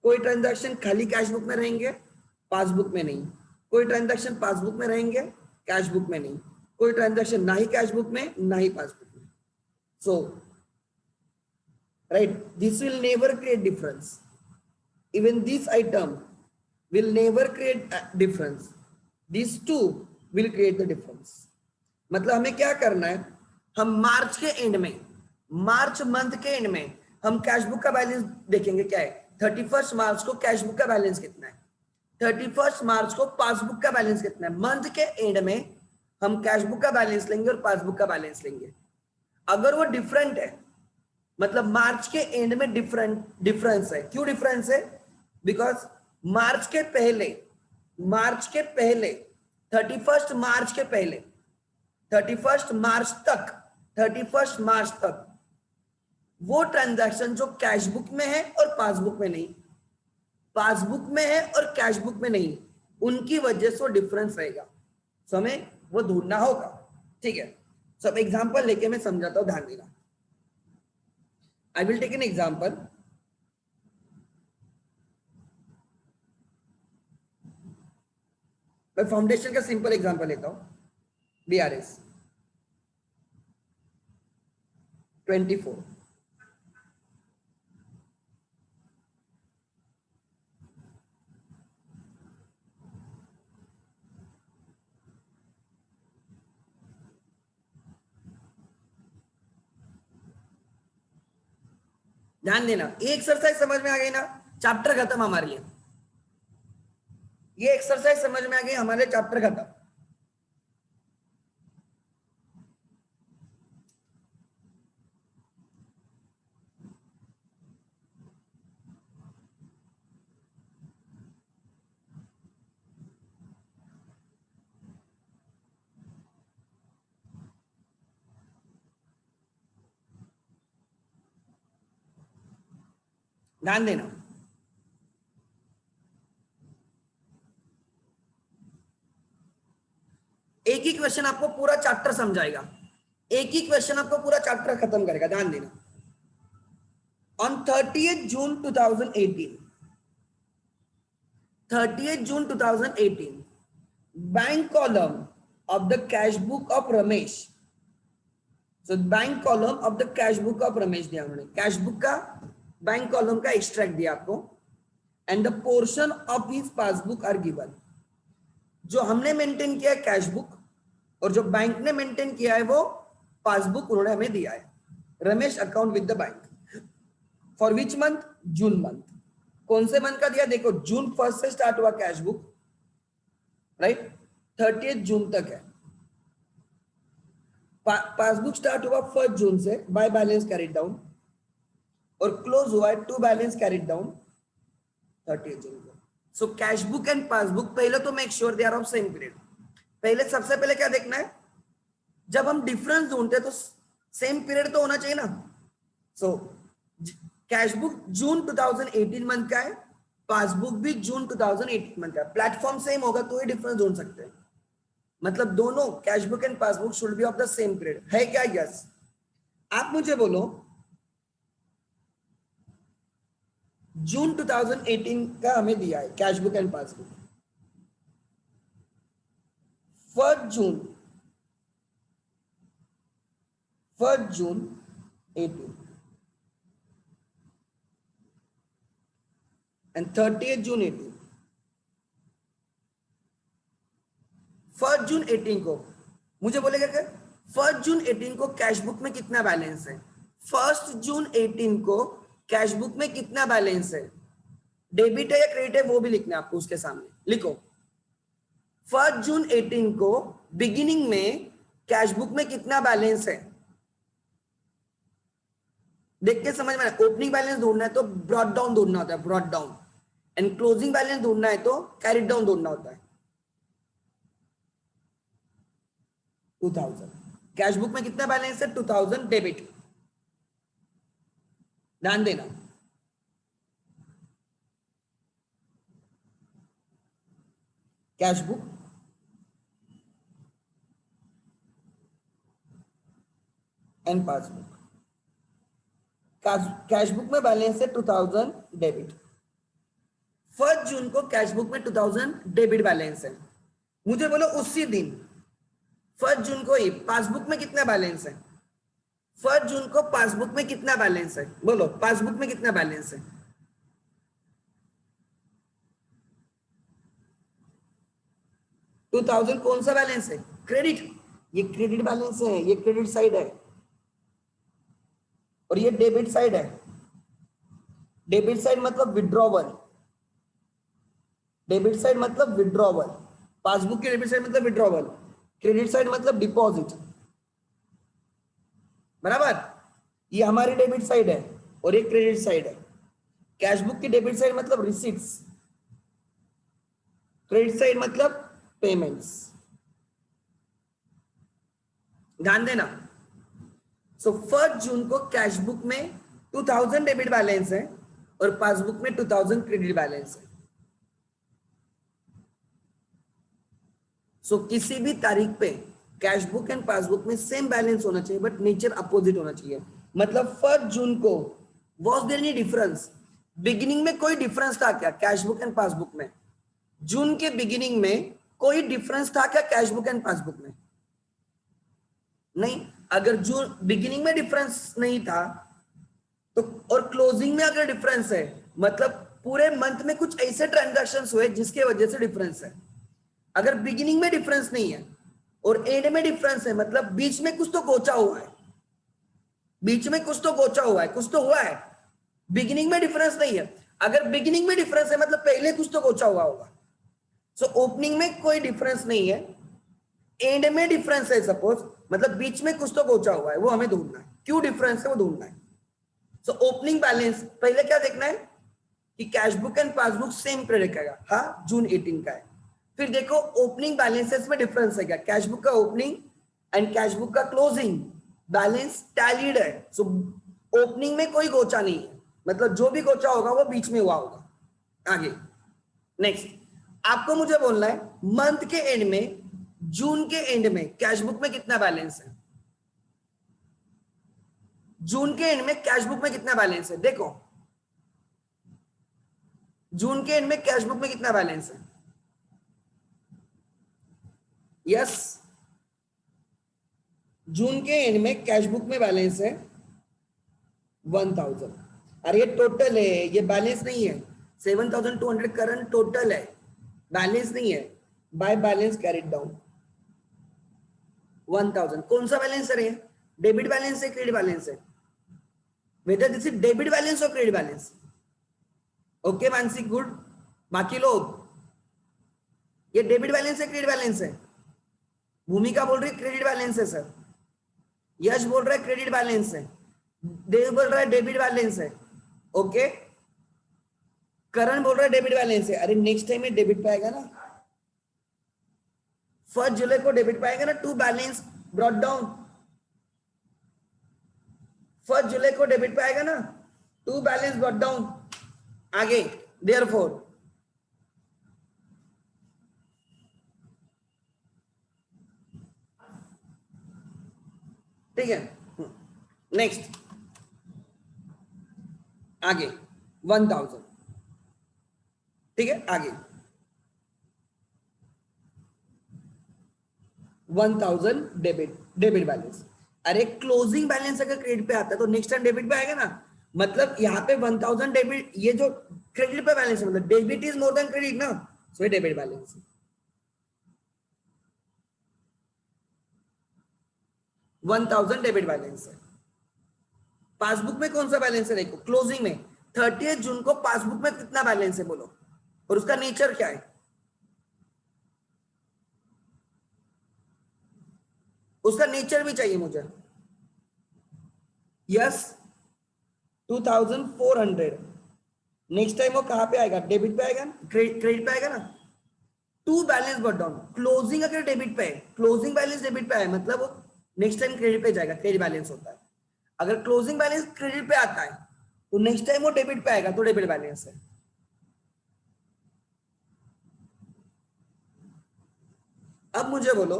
कोई ट्रांजैक्शन खाली कैश बुक में रहेंगे, पासबुक में नहीं। कोई ट्रांजैक्शन पासबुक में रहेंगे, कैश बुक में नहीं। कोई ट्रांजैक्शन ना ही कैश बुक में, ना ही पासबुक में। So right, this will never create difference. Even this item will never create a difference. These two will create the difference. मतलब हमें क्या करना है, हम मार्च के एंड में, मार्च मंथ के एंड में हम कैश बुक का बैलेंस देखेंगे क्या है। 31 मार्च को कैश बुक का बैलेंस कितना है, 31 मार्च को पासबुक का बैलेंस कितना है। मंथ के एंड में हम कैश बुक का बैलेंस लेंगे और पासबुक का बैलेंस लेंगे। अगर वो डिफरेंट है, मतलब मार्च के एंड में डिफरेंस है। क्यों डिफरेंस है? बिकॉज मार्च के पहले, मार्च के पहले, 31 मार्च के पहले, 31 मार्च तक, 31 मार्च तक वो ट्रांजैक्शन जो कैश बुक में है और पासबुक में नहीं, पासबुक में है और कैश बुक में नहीं, उनकी वजह से वो डिफरेंस रहेगा। सो हमें वो ढूंढना होगा। ठीक है, सो अब एग्जांपल लेके मैं समझाता हूं, ध्यान देना। I will take an example. मैं फाउंडेशन का सिंपल एग्जांपल लेता हूं, BRS 24, ध्यान देना, ये एक्सरसाइज समझ में आ गई ना, चैप्टर खत्म हमारे लिए। ये एक्सरसाइज समझ में आ गई, हमारे चैप्टर खत्म। ध्यान देना, एक ही क्वेश्चन आपको पूरा चैप्टर समझाएगा, एक ही क्वेश्चन आपको पूरा चैप्टर खत्म करेगा। ध्यान देना, on 30th June 2018, 30th June 2018, bank column of the cash book of Ramesh, so bank column of the cash book of Ramesh दिया उन्होंने, कैश बुक का बैंक कॉलम का एक्सट्रैक्ट दिया आपको, and the portion of his passbook are given. जो हमने maintain किया है कैश बुक और जो बैंक ने मेंटेन किया है वो पासबुक उन्होंने हमें दिया है। Ramesh account with the bank for which month? June month. कौन से मंथ का दिया? देखो जून 1 से स्टार्ट हुआ कैश बुक, राइट, 30th जून तक है। पासबुक स्टार्ट हुआ 1 जून से बाय बैलेंस कैरिड डाउन और क्लोज हुआ है to balance carried down 30th June को। So cash book and passbook, पहले तो make sure they are of same period. पहले सबसे पहले क्या देखना है, जब हम डिफरेंस ढूंढते हैं तो सेम पीरियड तो होना चाहिए ना। सो कैश बुक जून 2018 मंथ का है, पासबुक भी जून 2018 मंथ का है। प्लेटफॉर्म सेम होगा तो ही डिफरेंस ढूंढ सकते हैं, मतलब दोनों cash book and passbook should be of the same period. है क्या? यस। आप मुझे बोलो जून 2018 का हमें दिया है cash book and passbook, 1 June 18 and 30th June 18। 1 जून 18 को मुझे बोलेगा क्या 1 जून 18 को कैश बुक में कितना बैलेंस है, 1 जून 18 को कैश बुक में कितना बैलेंस है, डेबिट है या क्रेडिट है वो भी लिखना है आपको। उसके सामने लिखो 1 जून 18 को बिगिनिंग में कैश बुक में कितना बैलेंस है, देख के समझ में। ओपनिंग बैलेंस ढूंढना है तो ब्रॉट डाउन ढूंढना होता है, brought down, and closing balance ढूंढना है तो कैरिड डाउन ढूंढना होता है। 2000 कैश बुक में कितना बैलेंस है, 2000 डेबिट। ध्यान देना, cash book and passbook. Cash book में बैलेंस है 2000 डेबिट। 1 जून को कैश बुक में 2000 डेबिट बैलेंस है। मुझे बोलो उसी दिन 1 जून को ही पासबुक में कितना बैलेंस है, 1 जून को पासबुक में कितना बैलेंस है, बोलो पासबुक में कितना बैलेंस है। 2000 कौन सा बैलेंस है, क्रेडिट, ये क्रेडिट बैलेंस है, ये क्रेडिट साइड है और ये डेबिट साइड है। डेबिट साइड मतलब विड्रॉवल, डेबिट साइड मतलब विड्रॉवल, पासबुक की डेबिट साइड मतलब विड्रॉवल, क्रेडिट साइड मतलब डिपॉजिट, बराबर। ये हमारी डेबिट साइड है और ये क्रेडिट साइड है। कैश बुक की डेबिट साइड मतलब रिसीट्स, क्रेडिट साइड मतलब पेमेंट्स। ध्यान देना। सो 1 जून को कैश बुक में 2000 डेबिट बैलेंस है और पासबुक में 2000 क्रेडिट बैलेंस है। सो किसी भी तारीख पे कैश बुक एंड पासबुक में सेम बैलेंस होना चाहिए बट नेचर अपोजिट होना चाहिए। मतलब 1 जून को was there any difference, beginning में कोई डिफरेंस था क्या कैश बुक एंड पासबुक में? जून के बिगिनिंग में कोई डिफरेंस था क्या कैश बुक एंड पासबुक में? नहीं। अगर जो बिगिनिंग में डिफरेंस नहीं था तो, और क्लोजिंग में अगर डिफरेंस है, मतलब पूरे मंथ में कुछ ऐसे ट्रांजैक्शंस हुए जिसके वजह से डिफरेंस है। अगर बिगिनिंग में डिफरेंस नहीं है और एंड में डिफरेंस है, मतलब बीच में कुछ तो गोचा हुआ है, बीच में कुछ तो गोचा हुआ है, कुछ तो हुआ है। बिगिनिंग में डिफरेंस नहीं है, अगर बिगिनिंग में डिफरेंस है मतलब पहले कुछ तो गोचा हुआ होगा। सो ओपनिंग में कोई डिफरेंस नहीं है, एंड में डिफरेंस है सपोज, मतलब बीच में कुछ तो गोचा हुआ है, वो हमें ढूंढना है, क्यों डिफरेंस है वो ढूंढना है। सो ओपनिंग बैलेंस पहले क्या देखना है कि cash book and passbook same credit करेगा, हाँ जून 18 का है। फिर देखो ओपनिंग बैलेंसेस में डिफरेंस है क्या, कैश बुक का ओपनिंग एंड कैश बुक का क्लोजिंग बैलेंस टैलीड है। सो ओपनिंग में कोई गोचा नहीं है, मतलब जो भी गोचा होगा वो बीच में हुआ होगा। आगे नेक्स्ट, आपको मुझे बोलना है मंथ के एंड में, जून के एंड में कैश बुक में कितना बैलेंस है, जून के एंड में कैश बुक में कितना बैलेंस है। देखो जून के एंड में कैश बुक में कितना बैलेंस है, यस जून के एंड में कैश बुक में बैलेंस है 1000। अरे ये टोटल है, ये बैलेंस नहीं है। 7200 करंट टोटल है, बैलेंस नहीं है। By balance carried down 1000। कौन सा बैलेंस है, डेबिट बैलेंस है क्रेडिट बैलेंस है, whether this is debit balance और credit balance. Okay Mansi good. बाकी लोग ये डेबिट बैलेंस है क्रेडिट बैलेंस है? भूमिका बोल रही है क्रेडिट बैलेंस है सर, यश बोल रहा है क्रेडिट बैलेंस है, देव बोल रहा है डेबिट बैलेंस है। ओके करण बोल रहा है डेबिट बैलेंस है। अरे नेक्स्ट टाइम में डेबिट पे आएगा ना, 1 जुलाई को डेबिट पे आएगा ना, टू बैलेंस ब्रॉट डाउन। 1 जुलाई को डेबिट पे आएगा ना, टू बैलेंस ब्रॉट डाउन। आगे देयरफॉर ठीक है। नेक्स्ट आगे 1000, ठीक है। आगे 1000 डेबिट बैलेंस। अरे क्लोजिंग बैलेंस अगर क्रेडिट पे आता है तो नेक्स्ट टाइम डेबिट पे आएगा ना, मतलब यहाँ पे 1000 डेबिट, ये जो क्रेडिट पे बैलेंस है मतलब debit is more than credit ना, सो ये डेबिट बैलेंस है। 1000 डेबिट बैलेंस है। पासबुक में कौन सा बैलेंस है देखो, क्लोजिंग में 30 जून को पासबुक में कितना बैलेंस है बोलो, और उसका नेचर क्या है, उसका नेचर भी चाहिए मुझे। यस 2400। नेक्स्ट टाइम वो कहां पे आएगा, डेबिट पे आएगा, क्रेडिट पे आएगा ना। To balance brought down, closing अगर डेबिट पे है, क्लोजिंग बैलेंस डेबिट पे है, मतलब वो नेक्स्ट टाइम क्रेडिट पे जाएगा, क्रेडिट बैलेंस होता है। अगर क्लोजिंग बैलेंस क्रेडिट पे आता है तो नेक्स्ट टाइम वो डेबिट पे आएगा, तो डेबिट बैलेंस है। अब मुझे बोलो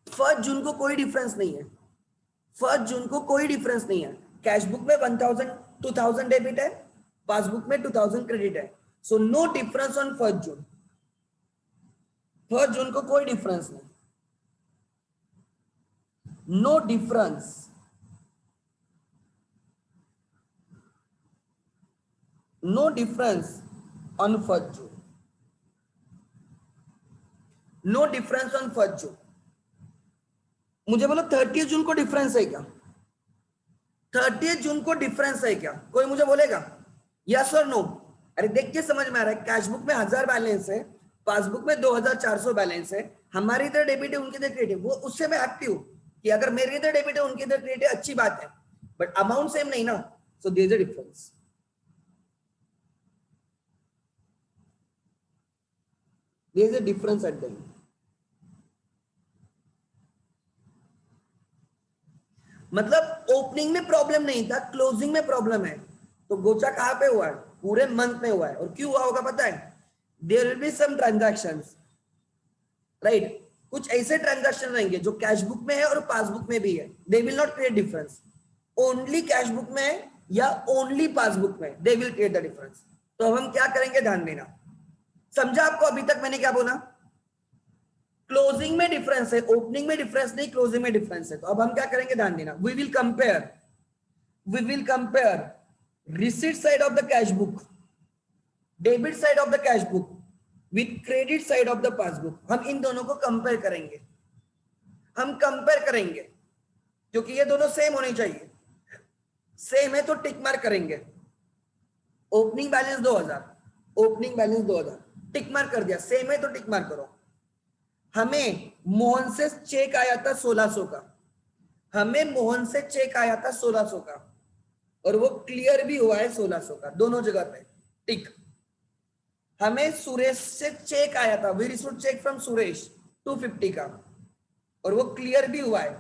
1 जून को कोई डिफरेंस नहीं है, 1 जून को कोई डिफरेंस नहीं है, कैश बुक में 2000 डेबिट है, पासबुक में 2000 क्रेडिट है, so no difference on 1 June. 1 June को कोई डिफरेंस नहीं, no difference, no difference on 1 June, no difference on 1 June. मुझे बोलो 30 जून को डिफरेंस है क्या, 30 जून को डिफरेंस है क्या, कोई मुझे बोलेगा यस और नो। अरे देख के समझ में आ रहा है, कैश बुक में 1000 बैलेंस है, पासबुक में 2400 बैलेंस है, हमारी इधर डेबिट है उनके इधर क्रेडिट है, वो उससे मैं हैप्पी हूं कि अगर मेरे इधर डेबिट है उनके इधर क्रेडिट है, अच्छी बात है, बट अमाउंट सेम नहीं ना, so there is a difference. There is a difference at the end. मतलब ओपनिंग में प्रॉब्लम नहीं था, क्लोजिंग में प्रॉब्लम है, तो गोचा कहां पे हुआ है, पूरे मंथ में हुआ है। और क्यों हुआ होगा पता है, there will be some transactions, right, कुछ ऐसे ट्रांजैक्शन रहेंगे जो कैश बुक में है और पासबुक में भी है, they will not create difference, only cash book में है या ओनली पासबुक में they will create the difference. तो अब हम क्या करेंगे ध्यान देना, समझा आपको अभी तक मैंने क्या बोला, क्लोजिंग में डिफरेंस है, ओपनिंग में डिफरेंस नहीं, क्लोजिंग में डिफरेंस है। तो अब हम क्या करेंगे, ध्यान देना, we will compare receipt side of the cash book, debit side of the cash book with credit side of the passbook. हम इन दोनों को कंपेयर करेंगे, क्योंकि ये दोनों सेम होने चाहिए। सेम है तो टिक मार्क करेंगे। ओपनिंग बैलेंस 2000, टिक मार्क कर दिया। सेम है तो टिक मार्क करो। हमें मोहन से चेक आया था 1600 का, और वो क्लियर भी हुआ है 1600 का, दोनों जगह पे टिक। हमें सुरेश से चेक आया था, we received cheque from Suresh 250 का, और वो क्लियर भी हुआ है।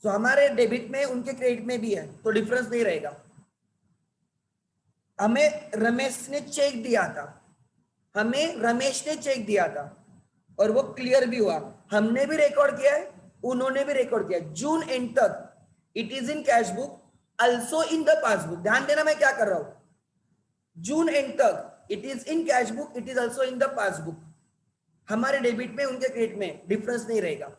तो हमारे डेबिट में उनके क्रेडिट में भी है, तो डिफरेंस नहीं रहेगा। हमें रमेश ने चेक दिया था, और वो क्लियर भी हुआ। हमने भी रिकॉर्ड किया है, उन्होंने भी रिकॉर्ड किया। जून एंड तक it is in cash book, also in the passbook. ध्यान देना मैं क्या कर रहा हूं, जून एंड तक it is in cash book, it is also in the passbook. हमारे डेबिट में उनके क्रेडिट में डिफरेंस नहीं रहेगा।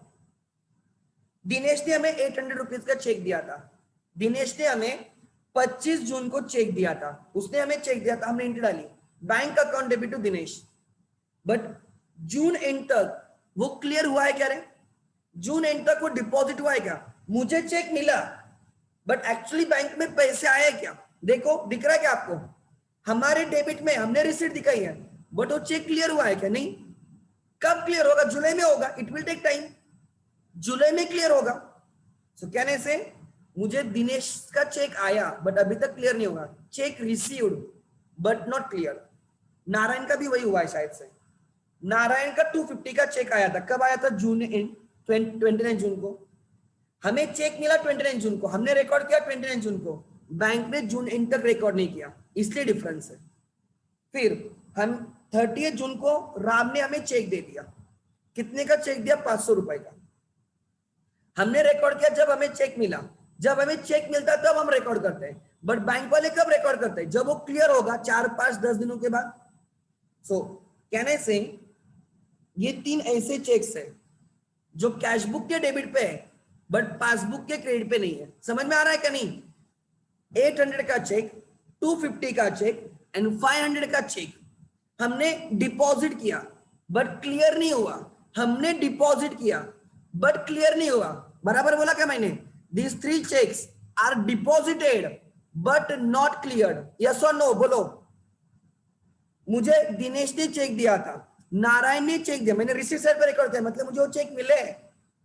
दिनेश ने हमें 800 रुपीज का चेक दिया था। दिनेश ने हमें 25 जून को चेक दिया था, उसने हमें चेक दिया था, हमने एंट्री डाली, bank account debit to Dinesh. But June end तक वो क्लियर हुआ है क्या रे? जून एंड तक वो डिपॉजिट हुआ है क्या? मुझे चेक मिला, बट एक्चुअली बैंक में पैसे आए क्या? देखो, दिख रहा है क्या आपको? हमारे डेबिट में हमने रिसीट दिखाई है, बट वो चेक क्लियर हुआ है क्या? नहीं। कब क्लियर होगा? जुलाई में होगा। इट विल टेक टाइम, जुलाई में क्लियर होगा। सो कहने से मुझे दिनेश का चेक आया, बट अभी तक क्लियर नहीं होगा। Check received but not clear. Narayan का भी वही हुआ है शायद से। नारायण का 250 का चेक आया था, कब आया था? जून एंड 29 जून को। हमें चेक मिला 29 जून को, हमने रिकॉर्ड किया 29 जून को, बैंक ने जून एंड तक रिकॉर्ड नहीं किया, इसलिए डिफरेंस है। फिर हम 30 जून को राम ने हमें चेक दे दिया। कितने का चेक दिया? 500 रुपए का। हमने रिकॉर्ड किया जब हमें चेक मिला। जब हमें चेक मिलता है तब हम रिकॉर्ड करते हैं, बट बैंक वाले कब रिकॉर्ड करते हैं? जब वो क्लियर होगा, 4, 5, 10 दिनों के बाद। सो कैन आई से ये 3 ऐसे चेक्स है जो कैश बुक के डेबिट पे है, बट पासबुक के क्रेडिट पे नहीं है। समझ में आ रहा है क्या? नहीं। 800 का चेक, 250 का चेक एंड 500 का चेक हमने डिपॉजिट किया, बट क्लियर नहीं हुआ। हमने डिपॉजिट किया, बट क्लियर नहीं हुआ। बराबर बोला क्या मैंने? These 3 checks are deposited but not cleared. Yes or no? बोलो। मुझे दिनेश ने चेक दिया था, नारायण ने चेक दिया, मैंने रिसीट साइड पर रिकॉर्ड किया, मतलब मुझे वो चेक मिले।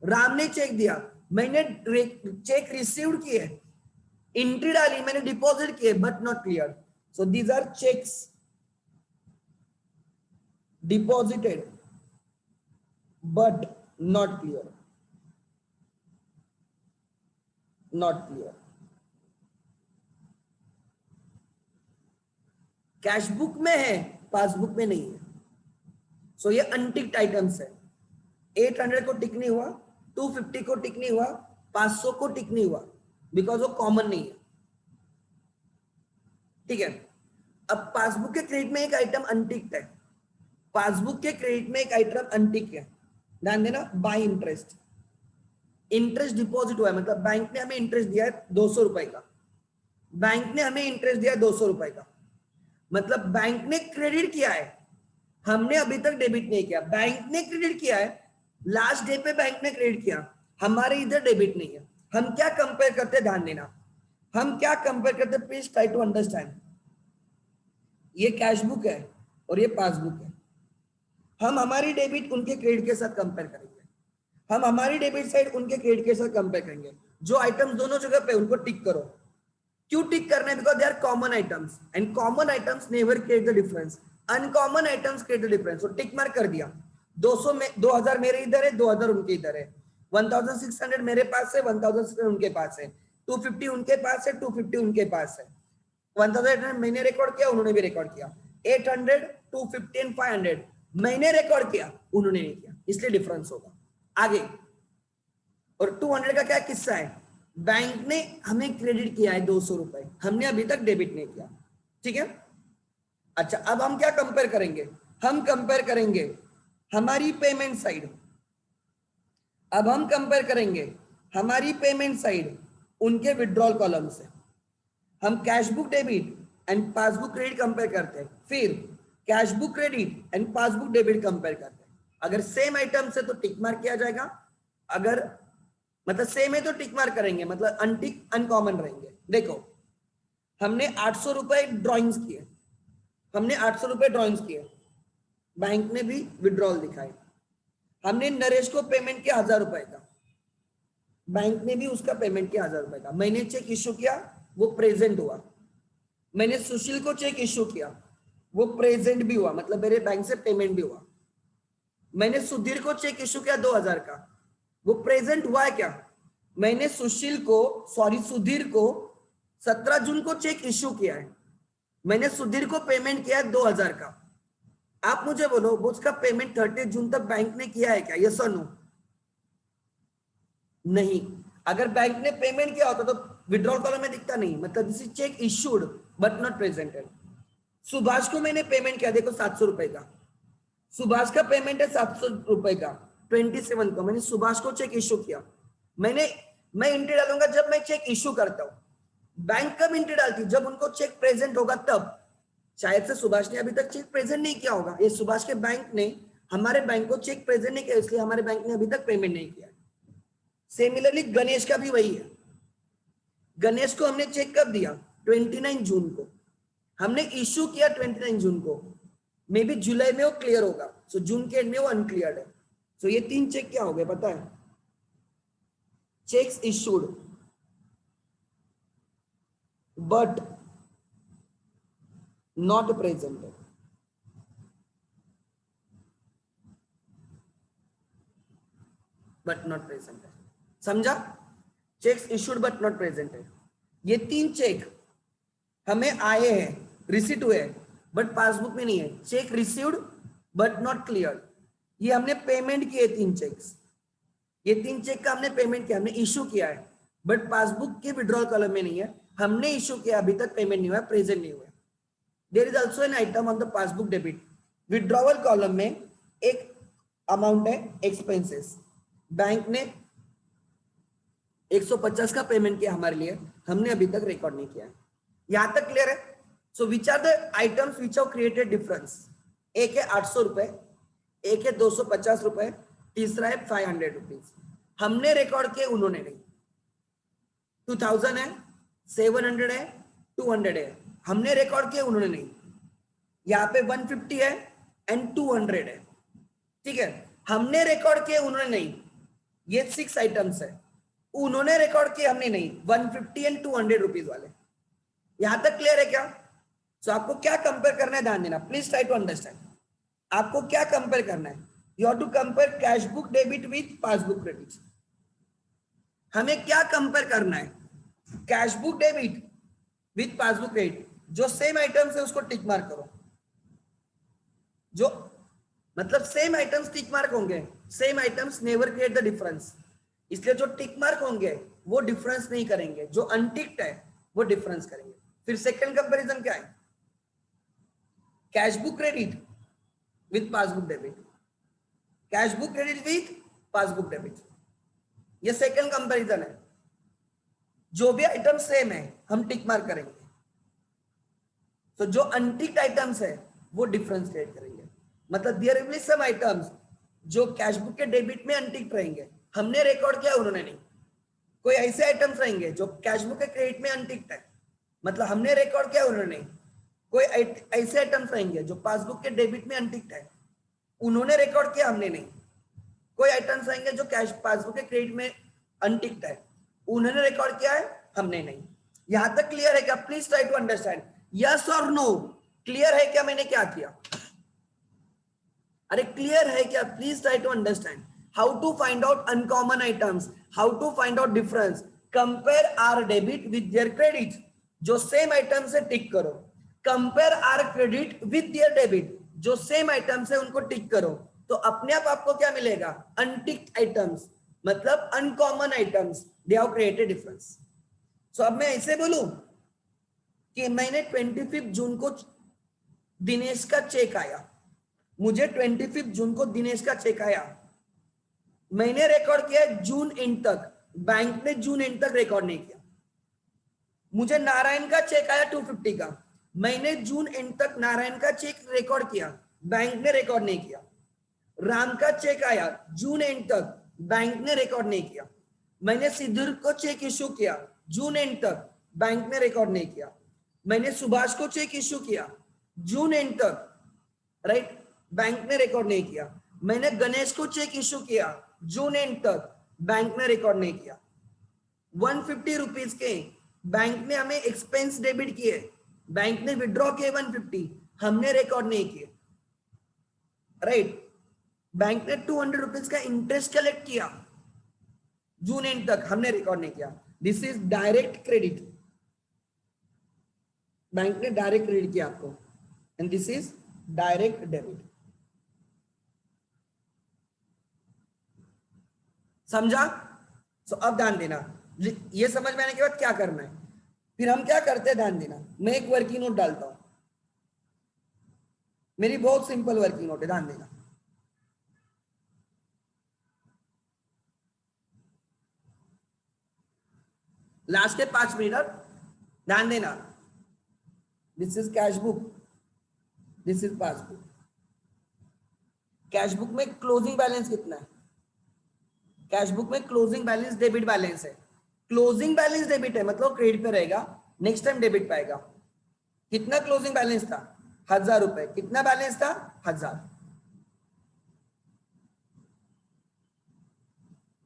राम ने चेक दिया, मैंने चेक रिसीव्ड किए, एंट्री डाली, मैंने डिपॉजिट किए, but not clear. So these are cheques deposited but not clear, cash book में है, पासबुक में नहीं है। सो ये अनटिक्ड आइटम्स है। 800 को टिक नहीं हुआ, 250 को टिक नहीं हुआ, 500 को टिक नहीं हुआ, बिकॉज वो कॉमन नहीं है। ठीक है। अब पासबुक के क्रेडिट में एक आइटम अनटिक्ड है, पासबुक के क्रेडिट में एक आइटम अनटिक है। ध्यान देना, बाय इंटरेस्ट। इंटरेस्ट डिपॉजिट हुआ है, मतलब बैंक ने हमें इंटरेस्ट दिया है 200 रुपए का। बैंक ने हमें इंटरेस्ट दिया है 200 रुपए का, मतलब बैंक ने क्रेडिट किया है, हमने अभी तक डेबिट नहीं किया। बैंक ने क्रेडिट किया है, लास्ट डे पे बैंक ने क्रेडिट किया, हमारे इधर डेबिट नहीं है। हम क्या कंपेयर करते हैं? ध्यान देना, हम क्या कंपेयर करते हैं? Please try to understand. ये कैश बुक है और ये पासबुक है। हम हमारी डेबिट उनके क्रेडिट के साथ कंपेयर करेंगे, हम हमारी डेबिट साइड उनके क्रेडिट के साथ कंपेयर करेंगे। जो आइटम्स दोनों जगह पे उनको टिक करो। क्यों टिक करना है? Because they are common items and common items never create the difference, uncommon items create the difference. तो टिक मार्क कर दिया। 200 में 2000 मेरे इधर है, 2000 उनके इधर है। 1600 मेरे पास है, 1600 उनके पास है। 250 उनके पास है, 250 उनके पास है। 1800 मैंने रिकॉर्ड किया, उन्होंने भी रिकॉर्ड किया। 800, 250 एंड 500 मैंने रिकॉर्ड किया, उन्होंने नहीं किया, इसलिए डिफरेंस होगा। आगे, और 200 का क्या किस्सा है? बैंक ने हमें क्रेडिट किया है 200 रुपए, हमने अभी तक डेबिट नहीं किया। ठीक है। अच्छा, अब हम क्या कंपेयर करेंगे? हम कंपेयर करेंगे हमारी पेमेंट साइड, अब हम कंपेयर करेंगे हमारी पेमेंट साइड उनके विड्रॉल कॉलम से। हम cash book debit and passbook credit compare करते हैं, फिर cash book credit and passbook debit compare करते हैं। अगर सेम आइटम से तो टिक मार्क किया जाएगा, अगर मतलब सेम है तो टिक मार्क करेंगे, मतलब अनटिक अनकॉमन रहेंगे। देखो हमने 800 रुपए ड्रॉइंग्स किए, हमने 800 रुपए ड्रॉइंग्स किए, बैंक ने भी विड्रॉल दिखाए। हमने नरेश को पेमेंट किया 1000 रुपए का, बैंक ने भी उसका पेमेंट किया 1000 रुपए का। मैंने चेक इश्यू किया, वो प्रेजेंट हुआ। मैंने सुशील को चेक इश्यू किया, वो प्रेजेंट भी हुआ, मतलब मेरे बैंक से पेमेंट भी हुआ। मैंने सुधीर को चेक इश्यू किया 2000 का, वो प्रेजेंट हुआ है क्या? मैंने सुशील को सुधीर को 17 जून को चेक इश्यू किया है, मैंने सुधीर को पेमेंट किया है 2000 का। आप मुझे बोलो वो उसका पेमेंट 30 जून तक बैंक ने किया है क्या? यस और नो? नहीं। अगर बैंक ने पेमेंट किया होता तो विड्रॉल कॉलम में दिखता नहीं, मतलब this is check issued but not presented. Subhash को मैंने पेमेंट किया, देखो 700 रुपए का, सुभाष का पेमेंट है 700 रुपए का 27 को, मैंने सुभाष को चेक इश्यू किया। मैं एंट्री डालूंगा जब मैं चेक इश्यू करता हूं, बैंक कब एंट्री डालती? जब उनको चेक प्रेजेंट होगा तब। शायद से सुभाष ने अभी तक चेक प्रेजेंट नहीं किया होगा, ये सुभाष के बैंक ने हमारे बैंक को चेक प्रेजेंट नहीं किया, इसलिए हमारे बैंक ने अभी तक पेमेंट नहीं किया। सिमिलरली गणेश का भी वही है। गणेश को हमने चेक कब दिया? 29 जून को, हमने इश्यू किया 29 जून को, मे बी जुलाई में वो क्लियर होगा, सो जून के एंड में वो अनक्लियर्ड है। सो ये 3 चेक क्या हो गए पता है? Cheques issued but not presented. But not presented, समझा? Cheques issued but not presented, ये 3 चेक हमें आए हैं, रिसीट हुए हैं, बट पासबुक में नहीं है। Check received but not clear, ये हमने पेमेंट किए 3 चेक्स, ये 3 चेक का हमने पेमेंट किया, हमने इश्यू किया है, बट पासबुक के विड्रॉल कॉलम में नहीं है। हमने इश्यू किया, अभी तक पेमेंट नहीं हुआ, प्रेजेंट नहीं हुआ। There is also an item on the passbook debit, withdrawal column में एक अमाउंट है एक्सपेंसेस, बैंक ने 150 का पेमेंट किया हमारे लिए, हमने अभी तक रिकॉर्ड नहीं किया है। यहां तक क्लियर है? So which are the items which have created difference? एक है 800 रुपए, एक है 250 रुपए, तीसरा है 500 रुपीज। हमने रिकॉर्ड किए, उन्होंने नहीं। 2000 है, 700 है, 200 है, हमने रिकॉर्ड किए, उन्होंने नहीं। यहाँ पे 150 है एंड 200 है, ठीक है, हमने रिकॉर्ड किए, उन्होंने नहीं। ये 6 आइटम्स है, उन्होंने रिकॉर्ड किए, हमने नहीं। 150 एंड 200 रुपीज वाले। यहां तक क्लियर है क्या? सो आपको क्या कंपेयर करना है, ध्यान देना, प्लीज ट्राई टू अंडरस्टैंड। आपको क्या कंपेयर करना है? You have to compare cash book debit with passbook credit. हमें क्या कंपेयर करना है? Cash book debit with passbook credit. जो सेम आइटम्स है उसको टिक मार्क करो, जो मतलब सेम आइटम्स टिक मार्क होंगे, same items never create the difference, इसलिए जो टिक मार्क होंगे वो डिफरेंस नहीं करेंगे, जो अनटिक्ड है वो डिफरेंस करेंगे। फिर सेकंड कंपैरिजन क्या है? Cash book credit with passbook debit, cash book credit with passbook debit, ये सेकंड कंपैरिजन है। जो भी आइटम सेम है हम टिक मार्क करेंगे, तो जो अनटिक्ड आइटम्स है वो डिफरेंस क्रिएट करेंगे। मतलब there will be some items जो कैश बुक के डेबिट में अनटिक्ड रहेंगे, हमने रिकॉर्ड किया, उन्होंने नहीं। कोई ऐसे आइटम्स रहेंगे जो कैश बुक के क्रेडिट में अनटिक्ड है, मतलब हमने रिकॉर्ड किया, उन्होंने नहीं। कोई ऐसे आइटम्स रहेंगे जो पासबुक के डेबिट में अनटिक्ड है, उन्होंने रिकॉर्ड किया, हमने नहीं। कोई आइटम्स रहेंगे जो कैश पासबुक के क्रेडिट में अनटिक्ड है, उन्होंने रिकॉर्ड किया है, हमने नहीं। यहां तक क्लियर है क्या? Please try to understand, yes और नो। क्लियर है क्या मैंने क्या किया? अरे क्लियर है क्या? Please try to understand how to find out uncommon items, how to find out difference. Compare our debit with their credit, जो सेम आइटम से टिक करो। Compare our credit with their debit, जो same item से उनको टिक करो, तो अपने आप आपको क्या मिलेगा? अनटिक्ड आइटम्स, मतलब uncommon items, they have created difference. So अब मैं ऐसे बोलूं कि मैंने 25 जून को दिनेश का चेक आया, मुझे 25 जून को दिनेश का चेक आया, मैंने रिकॉर्ड किया जून एंड तक, बैंक ने जून एंड तक रिकॉर्ड नहीं किया। मुझे नारायण का चेक आया 250 का, मैंने जून एंड तक नारायण का चेक रिकॉर्ड किया, बैंक ने रिकॉर्ड नहीं किया। राम का चेक आया जून एंड तक, बैंक ने रिकॉर्ड नहीं किया। मैंने सिद्धू को चेक इश्यू किया जून एंड तक, बैंक ने रिकॉर्ड नहीं किया। मैंने सुभाष को चेक इश्यू किया जून एंड तक, राइट, बैंक ने रिकॉर्ड नहीं किया। मैंने गणेश को चेक इश्यू किया जून एंड तक, बैंक ने रिकॉर्ड नहीं किया। 150 रुपीज के बैंक ने हमें एक्सपेंस डेबिट किए, बैंक ने विड्रॉ किए 150, हमने रिकॉर्ड नहीं किए, राइट। बैंक ने 200 रुपीज का इंटरेस्ट कलेक्ट किया जून एंड तक, हमने रिकॉर्ड नहीं किया। This is direct credit, bank ने डायरेक्ट क्रेडिट किया आपको, and this is direct debit. समझा? सो अब ध्यान देना, ये समझ में आने के बाद क्या करना है, फिर हम क्या करते हैं ध्यान देना। मैं एक वर्किंग नोट डालता हूं, मेरी बहुत सिंपल वर्किंग नोट है, ध्यान देना। लास्ट के 5 मिनट ध्यान देना। This is cash book, this is passbook. Cash book में क्लोजिंग बैलेंस कितना है? कैश बुक में क्लोजिंग बैलेंस डेबिट बैलेंस है। क्लोजिंग बैलेंस डेबिट है मतलब क्रेडिट पे रहेगा, नेक्स्ट टाइम डेबिट पाएगा। कितना क्लोजिंग बैलेंस था? 1000 रुपए। कितना बैलेंस था? 1000।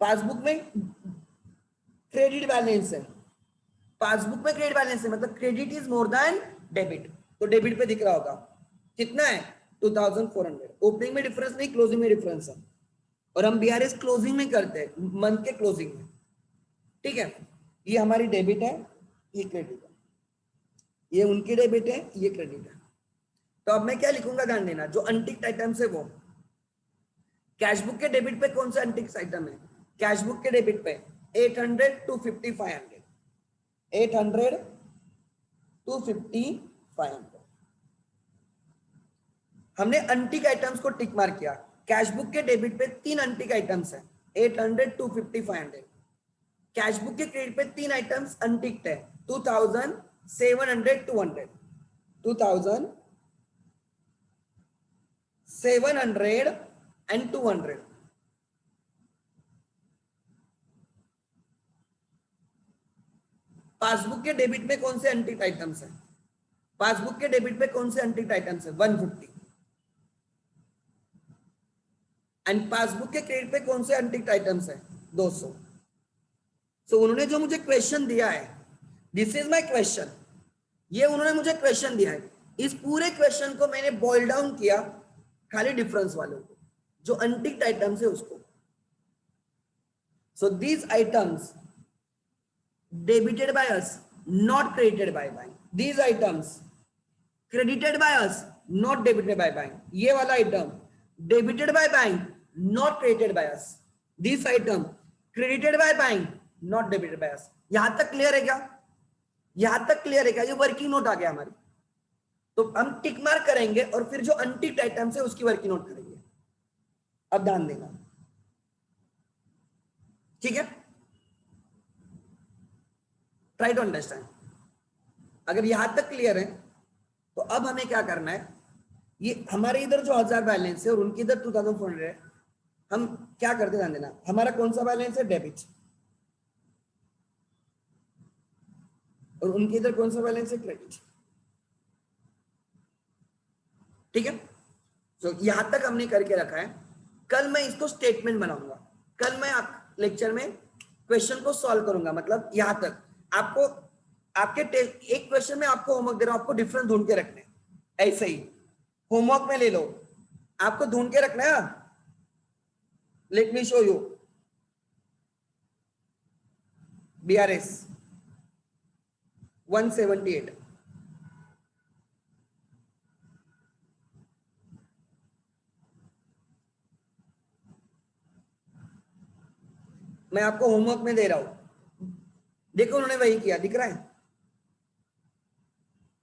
पासबुक में क्रेडिट बैलेंस है, पासबुक में क्रेडिट बैलेंस है मतलब credit is more than debit, तो डेबिट पे दिख रहा होगा कितना है 2400। ओपनिंग में डिफरेंस नहीं, क्लोजिंग में डिफरेंस है, और हम बीआरएस क्लोजिंग में करते हैं, मंथ के क्लोजिंग में, ठीक है। ये हमारी डेबिट है, ये क्रेडिट है, ये उनकी डेबिट है, ये क्रेडिट है। तो अब मैं क्या लिखूंगा ध्यान देना, जो अनटिक्ड आइटम्स है वो। कैश बुक के डेबिट पे कौन सा अनटिक्ड आइटम है? कैश बुक के डेबिट पे 800, 250, 500, 800, 250, 500। हमने अनटिक आइटम्स को टिक मार किया। कैश बुक के डेबिट पे 3 अनटिक आइटम्स है, 800, 250, 500। कैश बुक के क्रेडिट पे 3 आइटम्स अनटिक्ड है, 2000, 700, 200, 2000, 700 and 200। पासबुक के डेबिट में कौन से अनटिक्ड आइटम्स है? पासबुक के डेबिट पे कौन से अनटिक्ड आइटम्स है? 150। एंड पासबुक के क्रेडिट पे कौन से अनटिक्ड आइटम्स है? 200। सो उन्होंने जो मुझे क्वेश्चन दिया है, दिस इज माय क्वेश्चन, ये उन्होंने मुझे क्वेश्चन दिया है, इस पूरे क्वेश्चन को मैंने बॉइल डाउन किया खाली डिफरेंस वालों को, जो अनटिक्ड आइटम्स है उसको। So these items debited by us, not credited by bank. These items credited by us, not debited by bank. ये वाला item debited by bank, not credited by us. This item credited by bank, not debited by us. यहां तक clear है क्या? यहां तक clear है क्या? ये वर्किंग नोट आ गया हमारी, तो हम टिक मार्क करेंगे और फिर जो अनटिक्ड आइटम्स है उसकी वर्किंग नोट करेंगे। अब ध्यान देना, ठीक है? Try to understand. अगर यहां तक क्लियर है तो अब हमें क्या करना है, ये हमारे इधर जो 1000 बैलेंस है और उनकी इधर 2400 है, हम क्या करते ध्यान देना, हमारा कौन सा बैलेंस है? डेबिट, और उनके इधर कौन सा बैलेंस है? क्रेडिट, ठीक है। तो यहां तक हमने करके रखा है। कल मैं इसको स्टेटमेंट बनाऊंगा, कल मैं आप लेक्चर में क्वेश्चन को सॉल्व करूंगा, मतलब यहां तक आपको आपके एक क्वेश्चन में आपको होमवर्क दे रहा हूं, आपको डिफरेंस ढूंढ के रखने, ऐसे ही होमवर्क में ले लो, आपको ढूंढ के रखना है। Let me show you BRS 178। मैं आपको होमवर्क में दे रहा हूं, देखो उन्होंने वही किया, दिख रहा है?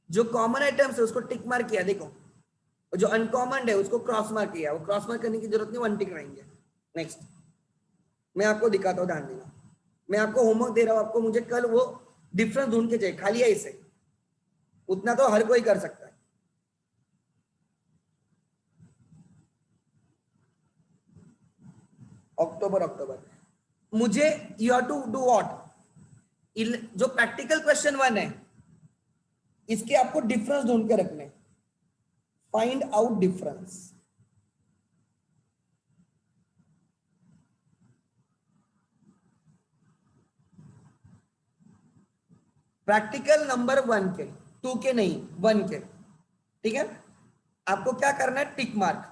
जो कॉमन आइटम्स है उसको टिक मार्क किया, देखो जो अनकॉमन है उसको क्रॉस मार्क किया, वो क्रॉस मार्क करने की जरूरत नहीं, वन टिक रहेंगे। नेक्स्ट मैं आपको दिखाता हूँ, ध्यान देना। मैं आपको होमवर्क दे रहा हूँ, आपको मुझे कल वो डिफरेंस ढूंढ के चाहिए, खाली है इसे, उतना तो हर कोई कर सकता है। अक्टूबर मुझे you have to do what, जो प्रैक्टिकल क्वेश्चन 1 है इसके आपको डिफरेंस ढूंढ के रखने, find out difference. Practical number 1 के, 2 के नहीं, 1 के, ठीक है। आपको क्या करना है, टिक मार्क,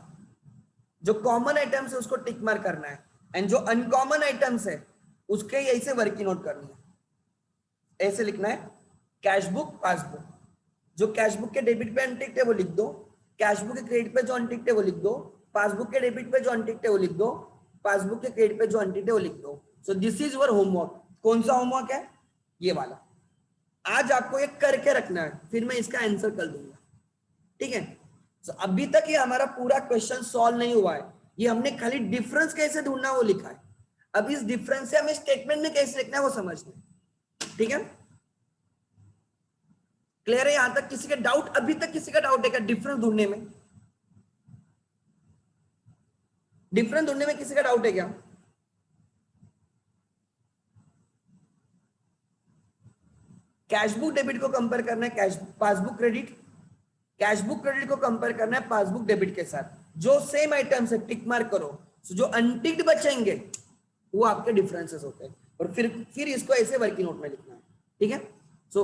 जो कॉमन आइटम्स है उसको टिक मार्क करना है, एंड जो अनकॉमन आइटम्स है उसके ऐसे वर्किंग नोट करनी है। ऐसे लिखना है, कैश बुक पासबुक, जो कैश बुक के डेबिट पे अनटिक्ड है वो लिख दो, कैश बुक के क्रेडिट पे जो अनटिक्ड है वो लिख दो, पासबुक के डेबिट पे जो अनटिक्ड है वो लिख दो, पासबुक के क्रेडिट पे जो अनटिक्ड है वो लिख दो। सो दिस इज योर होमवर्क। कौन सा होमवर्क है, ये वाला। आज आपको एक करके रखना है, फिर मैं इसका आंसर कर दूंगा, ठीक है। तो अभी तक ये हमारा पूरा क्वेश्चन सॉल्व नहीं हुआ है, ये हमने खाली डिफरेंस कैसे ढूंढना वो लिखा है। अब इस डिफरेंस से हमें स्टेटमेंट में कैसे लिखना है वो समझना है, ठीक है। क्लियर है यहां तक? किसी का डाउट, अभी तक किसी का डाउट है क्या डिफरेंस ढूंढने में? डिफरेंस ढूंढने में किसी का डाउट है क्या? कैश बुक डेबिट को कंपेयर करना है cash passbook credit, cash book credit को कंपेयर करना है पासबुक डेबिट के साथ, जो सेम आइटम है टिक मार्क करो। so, जो अनटिक्ड बचेंगे वो आपके डिफरेंसेस होते हैं, और फिर इसको ऐसे वर्किंग नोट में लिखना है, ठीक है। सो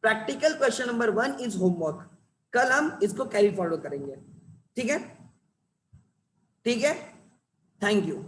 practical question number 1 is homework, कल हम इसको कैरी फॉरवर्ड करेंगे, ठीक है, ठीक है। Thank you.